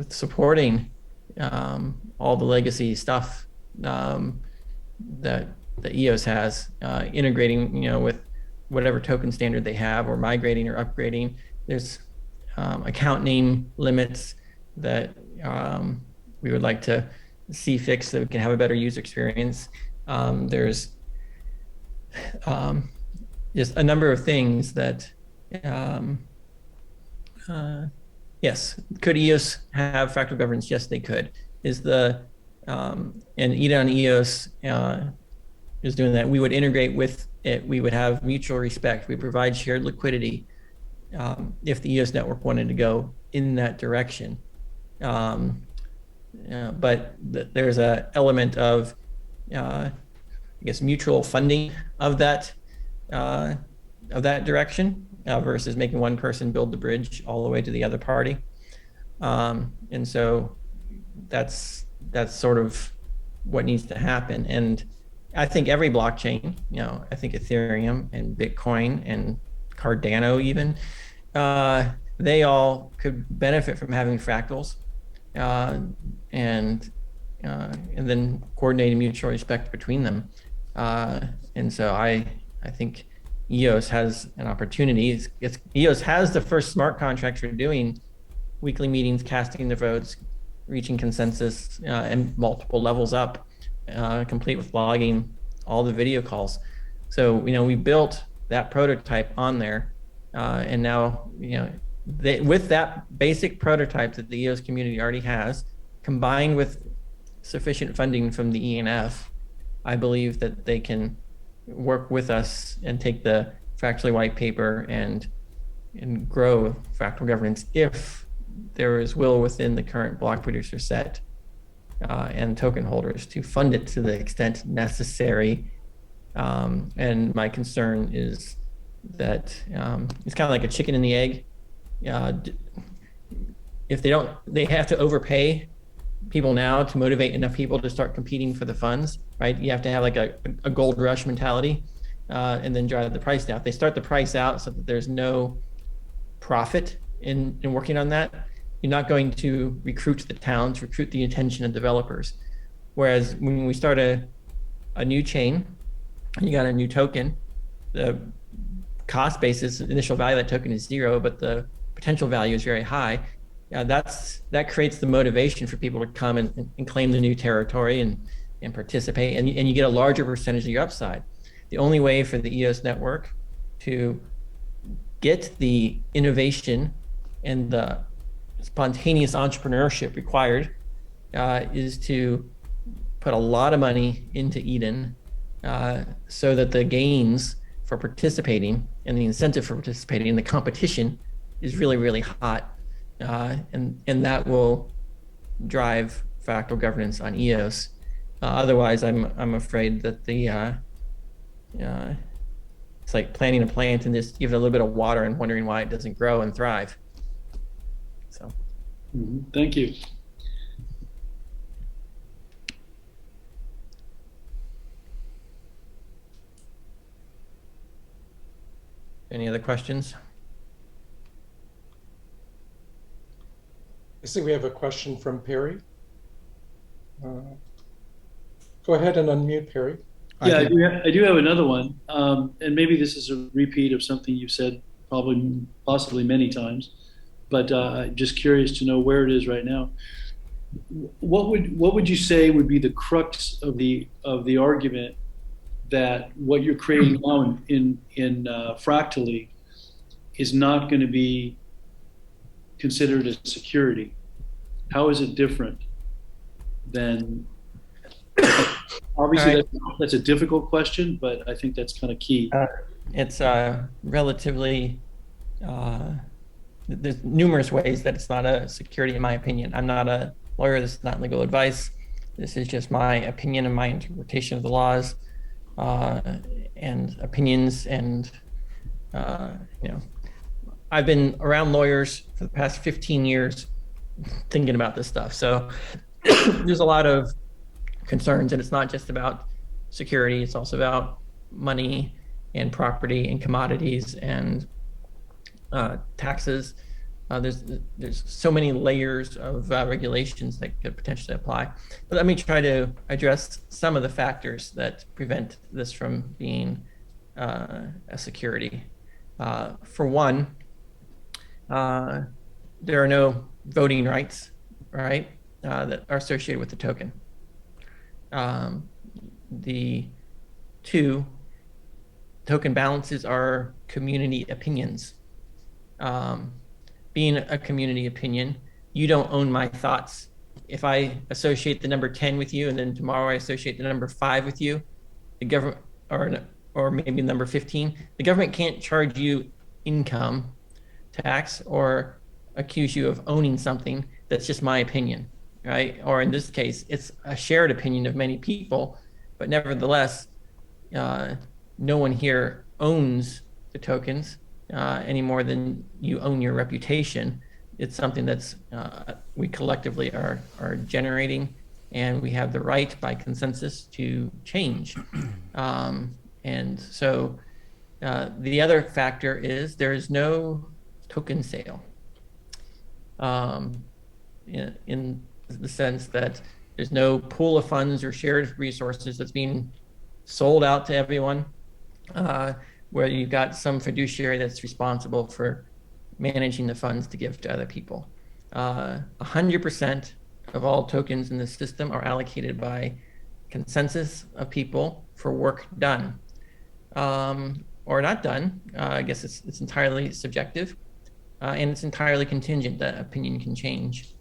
supporting all the legacy stuff that EOS has, integrating with whatever token standard they have, or migrating or upgrading. There's account name limits that we would like to see fixed so we can have a better user experience. There's just a number of things that, yes, could EOS have fractal governance? Yes, they could. And Eden on EOS is doing that. We would integrate with it. We would have mutual respect. We provide shared liquidity if the EOS network wanted to go in that direction. But there's an element of, I guess, mutual funding of that direction versus making one person build the bridge all the way to the other party. And so that's sort of what needs to happen. And I think every blockchain, I think Ethereum and Bitcoin and Cardano even, they all could benefit from having fractals, and then coordinating mutual respect between them. And so I think EOS has an opportunity. EOS has the first smart contracts for doing weekly meetings, casting the votes, reaching consensus, and multiple levels up, complete with logging all the video calls. So, we built that prototype on there, and now, with that basic prototype that the EOS community already has, combined with sufficient funding from the ENF, I believe that they can work with us and take the fractally white paper and grow fractal governance if there is will within the current block producer set and token holders to fund it to the extent necessary. And my concern is that it's kind of like a chicken and the egg. If they have to overpay people now to motivate enough people to start competing for the funds, right? You have to have like a gold rush mentality and then drive the price down. If they start the price out so that there's no profit in working on that, you're not going to recruit the towns, recruit the attention of developers. Whereas when we start a new chain, you got a new token, the cost basis, initial value of that token is 0, but the potential value is very high. That creates the motivation for people to come and claim the new territory and participate, and you get a larger percentage of your upside. The only way for the EOS network to get the innovation and the spontaneous entrepreneurship required is to put a lot of money into Eden so that the gains for participating and the incentive for participating in the competition is really, really hot. And that will drive fractal governance on EOS. Otherwise, I'm afraid that it's like planting a plant and just give it a little bit of water and wondering why it doesn't grow and thrive. So, thank you. Any other questions? I see we have a question from Perry. Go ahead and unmute, Perry. Yeah, I do have another one, and maybe this is a repeat of something you've said possibly many times, but just curious to know where it is right now. What would you say would be the crux of the argument that what you're creating now in fractally is not going to be considered as security? How is it different than? Obviously, that's a difficult question, but I think that's kind of key. It's relatively, there's numerous ways that it's not a security, in my opinion. I'm not a lawyer. This is not legal advice. This is just my opinion and my interpretation of the laws and opinions. And, I've been around lawyers for the past 15 years thinking about this stuff. So there's a lot of concerns, and it's not just about security, it's also about money and property and commodities and taxes. There's so many layers of regulations that could potentially apply. But let me try to address some of the factors that prevent this from being a security. For one, there are no voting rights, right, that are associated with the token. The two, token balances are community opinions. Being a community opinion, you don't own my thoughts. If I associate the number 10 with you and then tomorrow I associate the number 5 with you, the government, or maybe number 15, the government can't charge you income tax or accuse you of owning something that's just my opinion. Right? Or in this case, it's a shared opinion of many people, but nevertheless, no one here owns the tokens any more than you own your reputation. It's something that's we collectively are generating, and we have the right by consensus to change. And so the other factor is there is no token sale. In the sense that there's no pool of funds or shared resources that's being sold out to everyone, where you've got some fiduciary that's responsible for managing the funds to give to other people. 100% of all tokens in the system are allocated by consensus of people for work done. or not done. I guess it's entirely subjective, and it's entirely contingent. That opinion can change.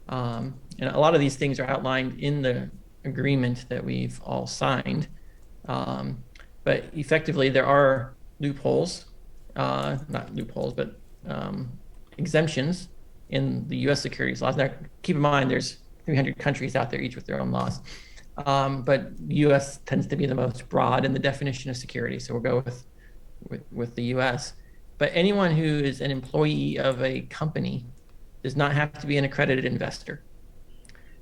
And a lot of these things are outlined in the agreement that we've all signed. But effectively, there are loopholes, not loopholes, but exemptions in the U.S. securities laws. Now, keep in mind, there's 300 countries out there, each with their own laws. But the U.S. tends to be the most broad in the definition of security, so we'll go with the U.S. But anyone who is an employee of a company does not have to be an accredited investor,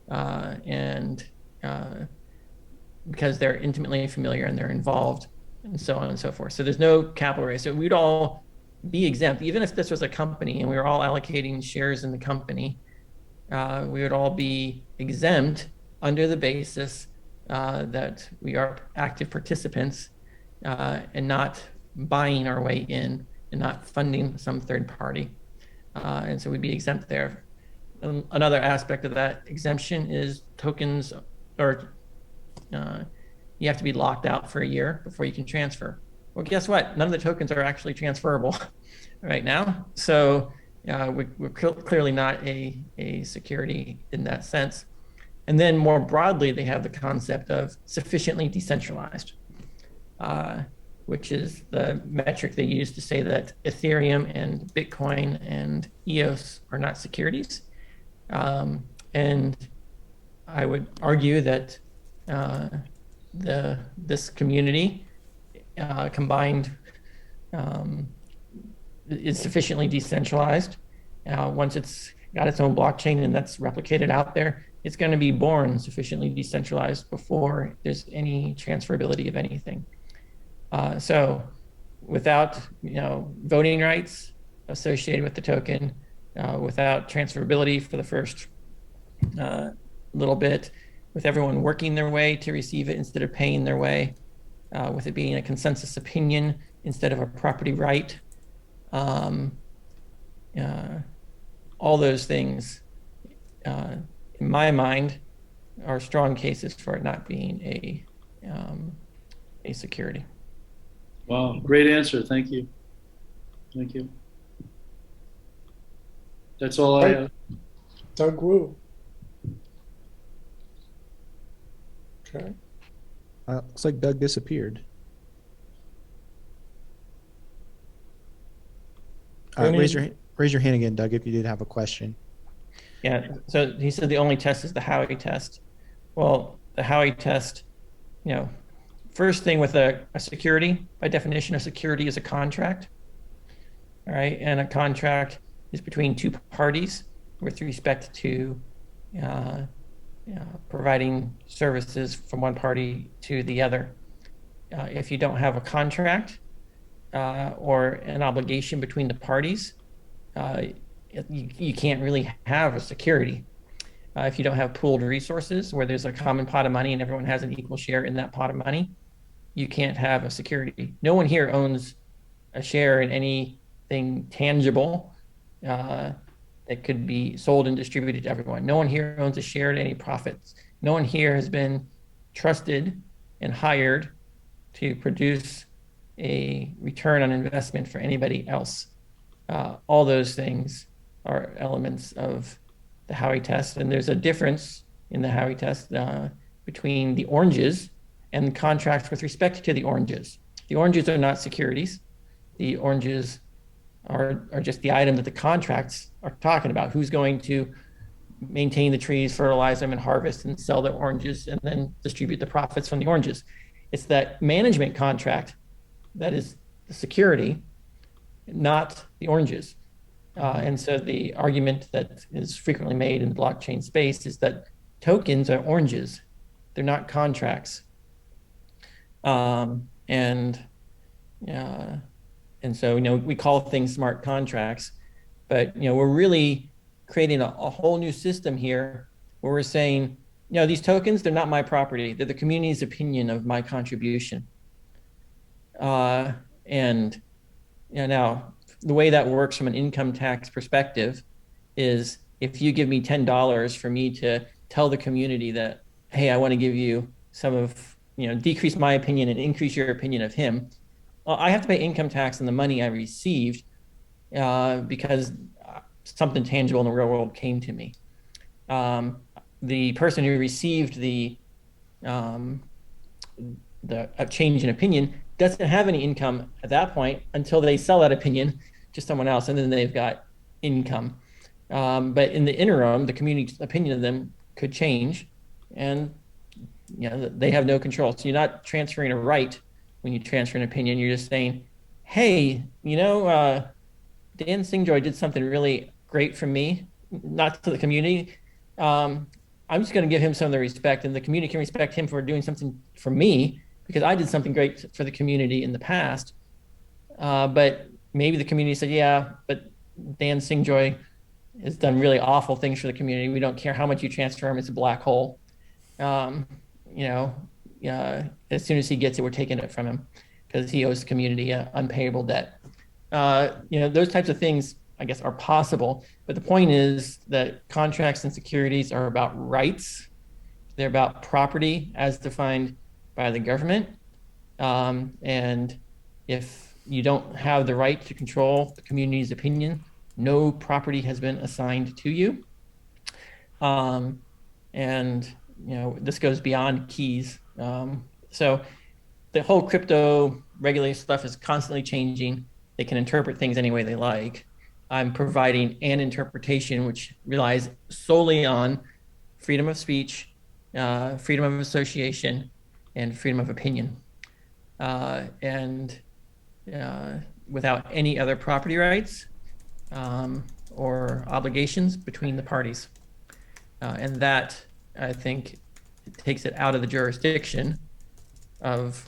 and because they're intimately familiar and they're involved, and so on and so forth. So there's no capital raise. So we'd all be exempt, even if this was a company and we were all allocating shares in the company. We would all be exempt under the basis that we are active participants and not buying our way in and not funding some third party. And so we'd be exempt there. Another aspect of that exemption is tokens, or you have to be locked out for a year before you can transfer. Well, guess what? None of the tokens are actually transferable right now. So we're clearly not a security in that sense. And then more broadly, they have the concept of sufficiently decentralized, which is the metric they use to say that Ethereum and Bitcoin and EOS are not securities. And I would argue that this community combined is sufficiently decentralized. Once it's got its own blockchain and that's replicated out there, it's going to be born sufficiently decentralized before there's any transferability of anything. So without voting rights associated with the token, without transferability for the first little bit, with everyone working their way to receive it instead of paying their way, with it being a consensus opinion instead of a property right, all those things, in my mind, are strong cases for it not being a security. Wow, great answer. Thank you. Thank you. That's all I have. Doug Wu. Okay. Looks like Doug disappeared. Raise your hand again, Doug, if you did have a question. Yeah, so he said the only test is the Howey test. Well, the Howey test, first thing with a security, by definition, a security is a contract. All right, and a contract is between two parties with respect to providing services from one party to the other. If you don't have a contract or an obligation between the parties, you can't really have a security. If you don't have pooled resources where there's a common pot of money and everyone has an equal share in that pot of money, you can't have a security. No one here owns a share in anything tangible that could be sold and distributed to everyone. No one here owns a share in any profits. No one here has been trusted and hired to produce a return on investment for anybody else. All those things are elements of the Howey test. And there's a difference in the Howey test between the oranges and contracts with respect to the oranges. The oranges are not securities. The oranges are just the item that the contracts are talking about. Who's going to maintain the trees, fertilize them, and harvest and sell the oranges and then distribute the profits from the oranges. It's that management contract that is the security, not the oranges. And so the argument that is frequently made in the blockchain space is that tokens are oranges. They're not contracts. And so, we call things smart contracts, but, we're really creating a whole new system here where we're saying, these tokens, they're not my property. They're the community's opinion of my contribution. And now the way that works from an income tax perspective is if you give me $10 for me to tell the community that, hey, I want to give you some of, decrease my opinion and increase your opinion of him, well, I have to pay income tax on the money I received because something tangible in the real world came to me. The person who received um, a change in opinion doesn't have any income at that point until they sell that opinion to someone else, and then they've got income. But in the interim, the community's opinion of them could change, and they have no control. So you're not transferring a right when you transfer an opinion. You're just saying, "Hey, Dan Singjoy did something really great for me, not to the community. I'm just going to give him some of the respect, and the community can respect him for doing something for me because I did something great for the community in the past." But maybe the community said, "Yeah, but Dan Singjoy has done really awful things for the community. We don't care how much you transfer him; it's a black hole. Um, as soon as he gets it, we're taking it from him because he owes the community unpayable debt." Those types of things, I guess, are possible. But the point is that contracts and securities are about rights. They're about property as defined by the government. And if you don't have the right to control the community's opinion, no property has been assigned to you. This goes beyond keys. So the whole crypto regulated stuff is constantly changing. They can interpret things any way they like. I'm providing an interpretation which relies solely on freedom of speech, freedom of association, and freedom of opinion. Without any other property rights or obligations between the parties. And that, I think, takes it out of the jurisdiction of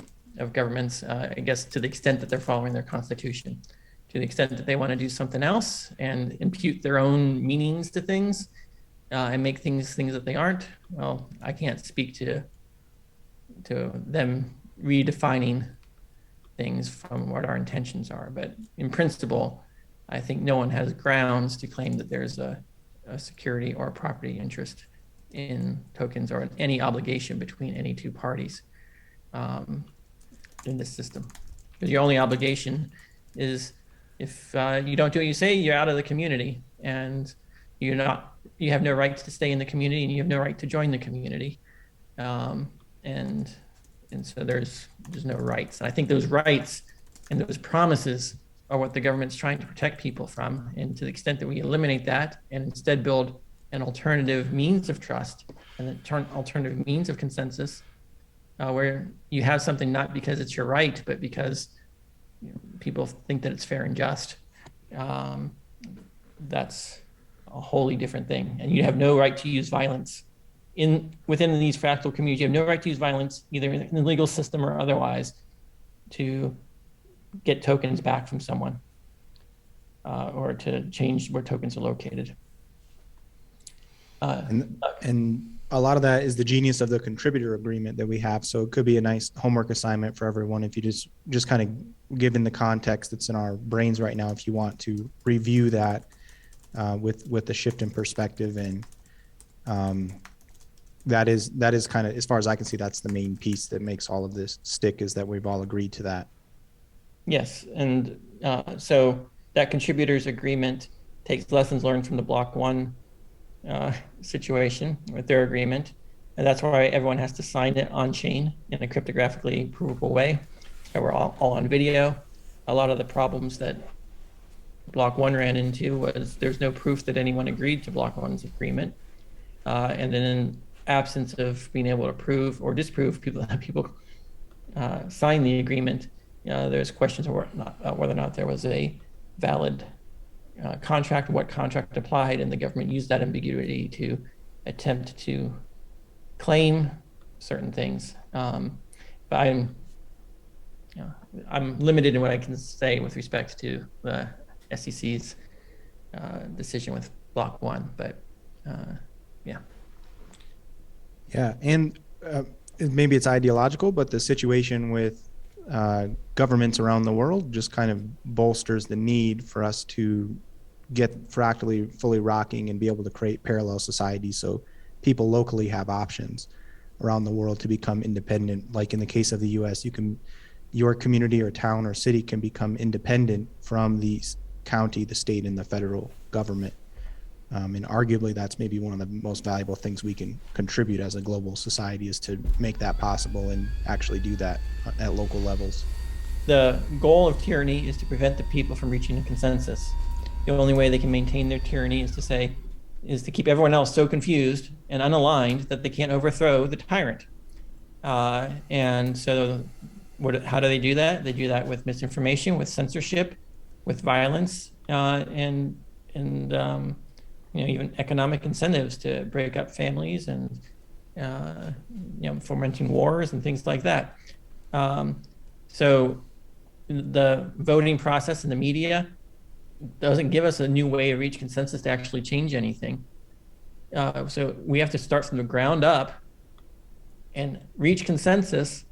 governments, I guess, to the extent that they're following their constitution. To the extent that they want to do something else and impute their own meanings to things and make things that they aren't, well, I can't speak to them redefining things from what our intentions are. But in principle, I think no one has grounds to claim that there's a security or a property interest in tokens or any obligation between any two parties in this system. Because your only obligation is if you don't do what you say, you're out of the community, and you have no right to stay in the community, and you have no right to join the community. And so there's no rights. And I think those rights and those promises are what the government's trying to protect people from. And to the extent that we eliminate that and instead build an alternative means of trust and an alternative means of consensus, where you have something not because it's your right, but because people think that it's fair and just, that's a wholly different thing. And you have no right to use violence within these fractal communities. You have no right to use violence, either in the legal system or otherwise, to get tokens back from someone or to change where tokens are located. And a lot of that is the genius of the contributor agreement that we have. So it could be a nice homework assignment for everyone if you just kind of given the context that's in our brains right now, if you want to review that with the shift in perspective. And that is kind of, as far as I can see, that's the main piece that makes all of this stick, is that we've all agreed to that. Yes, and so that contributors agreement takes lessons learned from the Block 1 situation with their agreement, and that's why everyone has to sign it on chain in a cryptographically provable way. So we're all on video. A lot of the problems that Block 1 ran into was there's no proof that anyone agreed to Block 1's agreement, and then in absence of being able to prove or disprove people sign the agreement, there's questions of whether or not there was a valid contract, what contract applied, and the government used that ambiguity to attempt to claim certain things. But I'm limited in what I can say with respect to the SEC's decision with Block 1. But yeah. Yeah, and maybe it's ideological, but the situation with governments around the world just kind of bolsters the need for us to get fractally fully rocking and be able to create parallel societies so people locally have options around the world to become independent. Like in the case of the US, you can your community or town or city can become independent from the county, the state, and the federal government. And arguably, that's maybe one of the most valuable things we can contribute as a global society, is to make that possible and actually do that at local levels. The goal of tyranny is to prevent the people from reaching a consensus. The only way they can maintain their tyranny is to keep everyone else so confused and unaligned that they can't overthrow the tyrant. And so how do they do that? They do that with misinformation, with censorship, with violence, and even economic incentives to break up families and fomenting wars and things like that. So the voting process in the media doesn't give us a new way to reach consensus to actually change anything. So we have to start from the ground up and reach consensus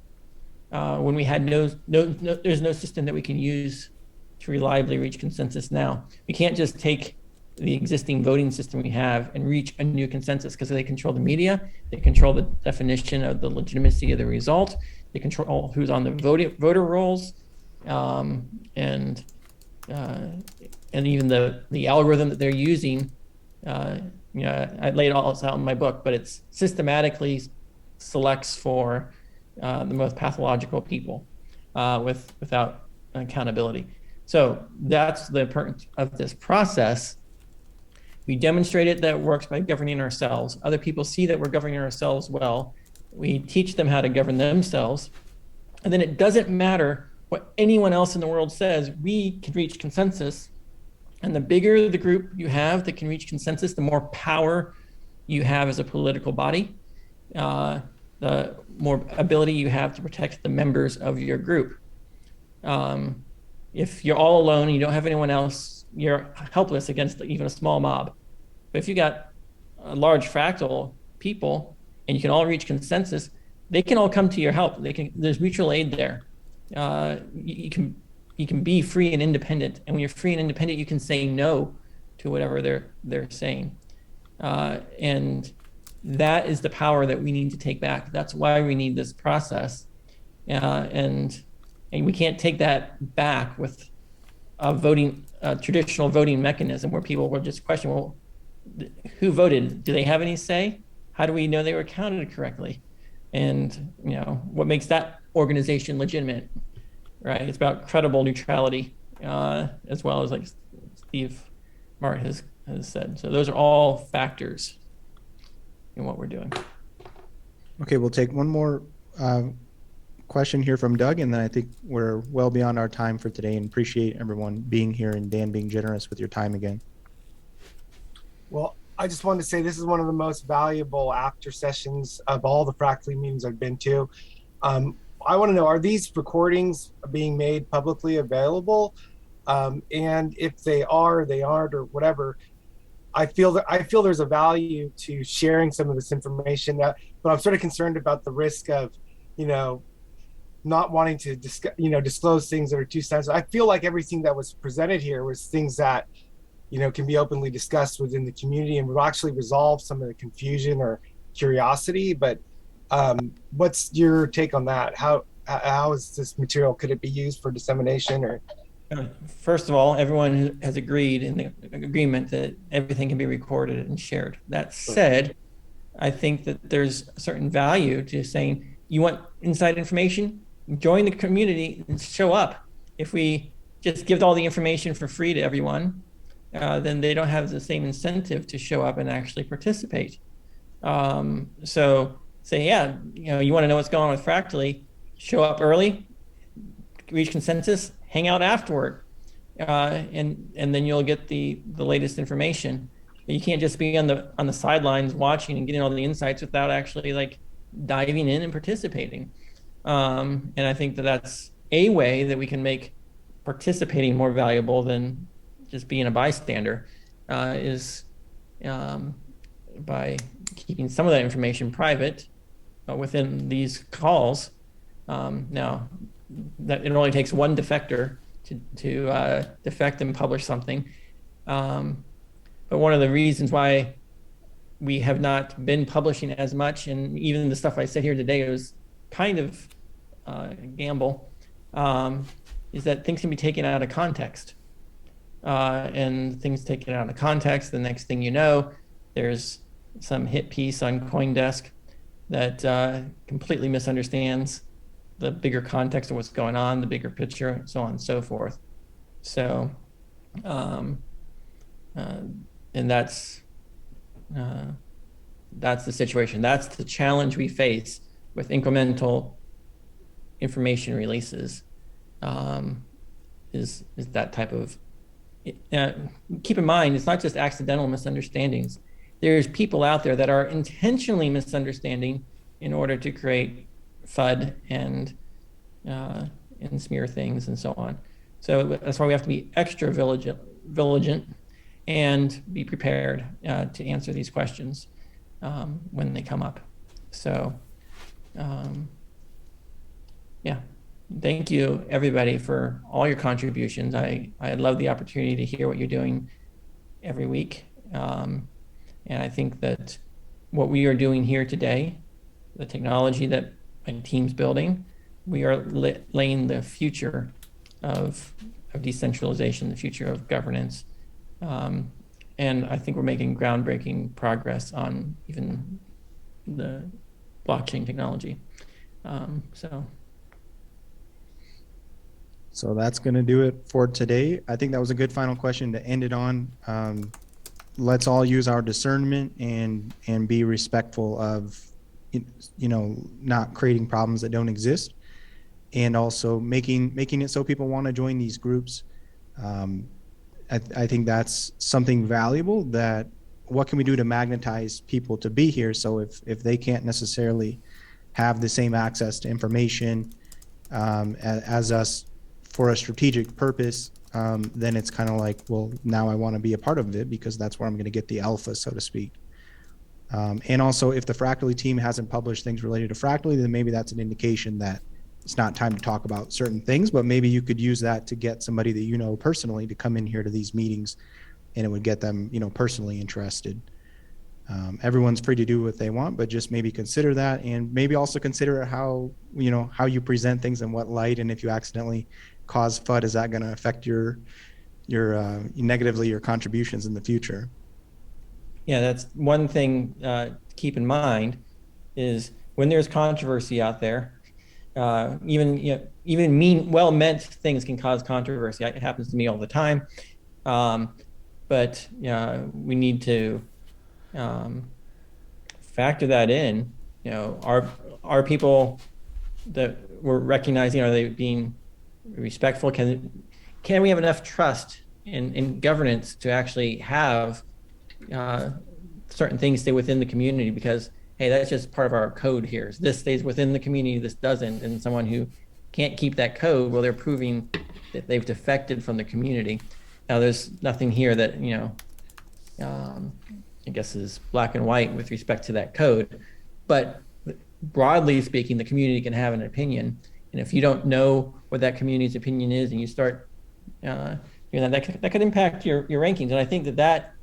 when we had there's no system that we can use to reliably reach consensus now. We can't just take the existing voting system we have and reach a new consensus, because they control the media, they control the definition of the legitimacy of the result, they control who's on the voter rolls, and even the algorithm that they're using. I laid all this out in my book, but it's systematically selects for the most pathological people without accountability. So that's the importance of this process. We demonstrated that it works by governing ourselves. Other people see that we're governing ourselves well. We teach them how to govern themselves. And then it doesn't matter what anyone else in the world says, we can reach consensus. And the bigger the group you have that can reach consensus, the more power you have as a political body, the more ability you have to protect the members of your group. If you're all alone and you don't have anyone else, you're helpless against even a small mob. But if you got a large fractal people and you can all reach consensus, they can all come to your help. There's mutual aid there. You can be free and independent, and when you're free and independent, you can say no to whatever they're saying, and that is the power that we need to take back. That's why we need this process, and we can't take that back with a traditional voting mechanism where people will just question, well, who voted? Do they have any say? How do we know they were counted correctly? And what makes that organization legitimate, right? It's about credible neutrality, as well as, like Steve Mart has said. So those are all factors in what we're doing. Okay, we'll take one more question here from Doug, and then I think we're well beyond our time for today, and appreciate everyone being here and Dan being generous with your time again. Well, I just wanted to say this is one of the most valuable after sessions of all the Fractally meetings I've been to. I want to know, are these recordings being made publicly available? And if they are, they aren't, or whatever, I feel there's a value to sharing some of this information, but I'm sort of concerned about the risk of, not wanting to disclose things that are too sensitive. I feel like everything that was presented here was things that, can be openly discussed within the community and will actually resolve some of the confusion or curiosity. But what's your take on that? How is this material? Could it be used for dissemination? Or first of all, everyone has agreed in the agreement that everything can be recorded and shared. That said, I think that there's a certain value to saying, you want inside information? Join the community and show up. If we just give all the information for free to everyone, then they don't have the same incentive to show up and actually participate. So say, you want to know what's going on with Fractally, show up early, reach consensus, hang out afterward, and then you'll get the latest information. You can't just be on the sidelines watching and getting all the insights without actually diving in and participating. And I think that's a way that we can make participating more valuable than just being a bystander, is by keeping some of that information private within these calls. Now, that it only takes one defector to defect and publish something. But one of the reasons why we have not been publishing as much, and even the stuff I said here today was kind of a gamble, is that things can be taken out of context. And things taken out of context, the next thing you know, there's some hit piece on CoinDesk that completely misunderstands the bigger context of what's going on, the bigger picture, so on and so forth. So, and that's the situation. That's the challenge we face with incremental information releases. Is that type of keep in mind, it's not just accidental misunderstandings. There's people out there that are intentionally misunderstanding in order to create FUD and smear things and so on. So that's why we have to be extra vigilant and be prepared to answer these questions when they come up. So, yeah. Thank you, everybody, for all your contributions. I love the opportunity to hear what you're doing every week. And I think that what we are doing here today, the technology that my team's building, we are laying the future of decentralization, the future of governance. And I think we're making groundbreaking progress on even the blockchain technology. So that's going to do it for today. I think that was a good final question to end it on. Let's all use our discernment and be respectful of, not creating problems that don't exist, and also making it so people want to join these groups. I think that's something valuable. That what can we do to magnetize people to be here? So if they can't necessarily have the same access to information as us, for a strategic purpose, then it's kind of like, well, now I want to be a part of it because that's where I'm going to get the alpha, so to speak. And also, if the Fractally team hasn't published things related to Fractally, then maybe that's an indication that it's not time to talk about certain things, but maybe you could use that to get somebody that you know personally to come in here to these meetings, and it would get them, personally interested. Everyone's free to do what they want, but just maybe consider that, and maybe also consider how you present things in what light, and if you accidentally cause FUD, is that going to affect your negatively your contributions in the future? Yeah, that's one thing to keep in mind is when there's controversy out there, even well-meant things can cause controversy. It happens to me all the time, but we need to factor that in. Are people that we're recognizing, are they being respectful? Can we have enough trust in governance to actually have certain things stay within the community? Because hey, that's just part of our code here. So this stays within the community, this doesn't. And someone who can't keep that code, well, they're proving that they've defected from the community. Now, there's nothing here that I guess is black and white with respect to that code, but broadly speaking, the community can have an opinion. And if you don't know what that community's opinion is, and you start doing that could impact your rankings. And I think that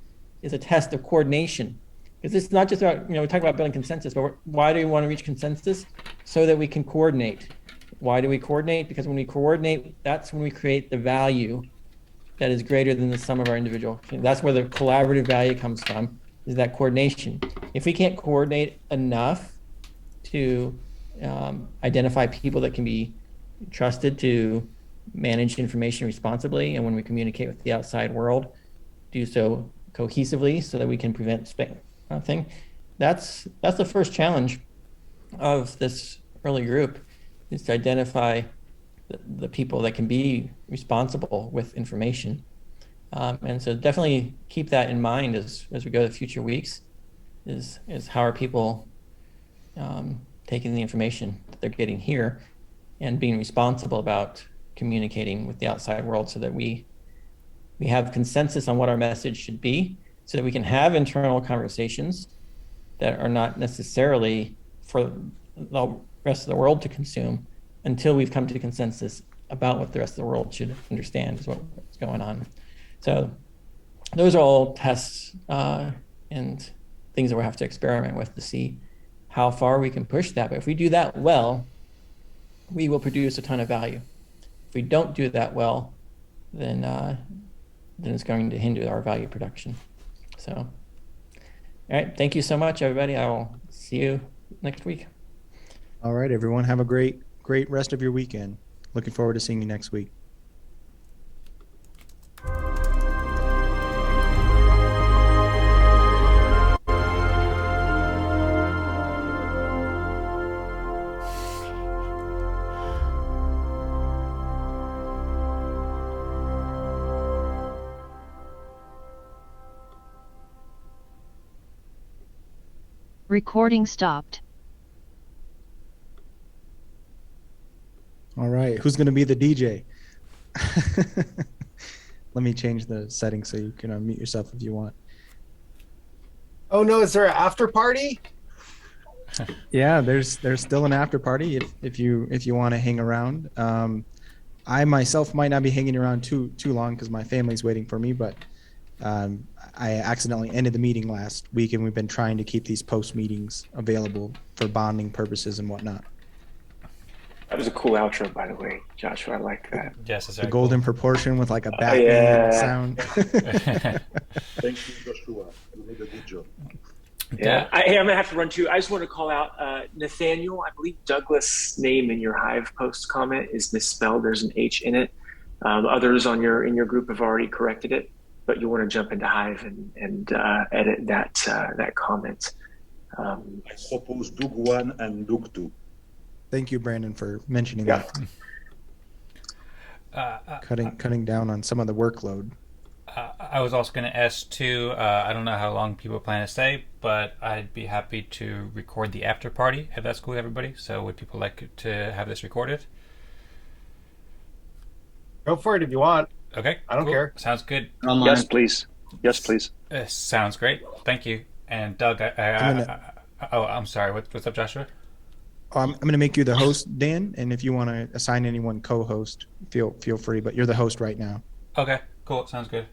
is a test of coordination, because it's not just about, we talk about building consensus, but why do we want to reach consensus? So that we can coordinate. Why do we coordinate? Because when we coordinate, that's when we create the value that is greater than the sum of our individual. That's where the collaborative value comes from, is that coordination. If we can't coordinate enough to identify people that can be trusted to manage information responsibly, and when we communicate with the outside world, do so cohesively so that we can prevent thing. That's the first challenge of this early group, is to identify the people that can be responsible with information. And so definitely keep that in mind as we go to future weeks, is how are people taking the information that they're getting here and being responsible about communicating with the outside world, so that we have consensus on what our message should be, so that we can have internal conversations that are not necessarily for the rest of the world to consume, until we've come to consensus about what the rest of the world should understand is what's going on. So those are all tests and things that we'll have to experiment with to see how far we can push that. But if we do that well, we will produce a ton of value. If we don't do that well, then it's going to hinder our value production. So, all right, thank you so much, everybody. I will see you next week. All right, everyone, have a great rest of your weekend. Looking forward to seeing you next week. Recording stopped. All right, who's going to be the DJ? Let me change the settings so you can unmute yourself if you want. Oh no, is there an after party? Yeah, there's still an after party if you want to hang around. I myself might not be hanging around too long because my family's waiting for me, but I accidentally ended the meeting last week, and we've been trying to keep these post meetings available for bonding purposes and whatnot. That was a cool outro, by the way, Joshua. I like that. Yes, it's The very golden cool. proportion with like a Batman sound. Thank you, Joshua. You made a good job. Yeah. Hey, I'm gonna have to run too. I just want to call out Nathaniel. I believe Douglas' name in your Hive post comment is misspelled. There's an H in it. Others in your group have already corrected it, but you want to jump into Hive and edit that comment. I suppose Doug 1 and Doug 2. Thank you, Brandon, for mentioning Yeah. that. Cutting down on some of the workload. I was also going to ask too, I don't know how long people plan to stay, but I'd be happy to record the after party if that's cool with everybody. So would people like to have this recorded? Go for it if you want. Okay. I don't care. Sounds good. Yes, please. Yes, please. Sounds great. Thank you. And Doug, I'm sorry. What's up, Joshua? I'm going to make you the host, Dan, and if you want to assign anyone co-host, feel free, but you're the host right now. Okay, cool. Sounds good.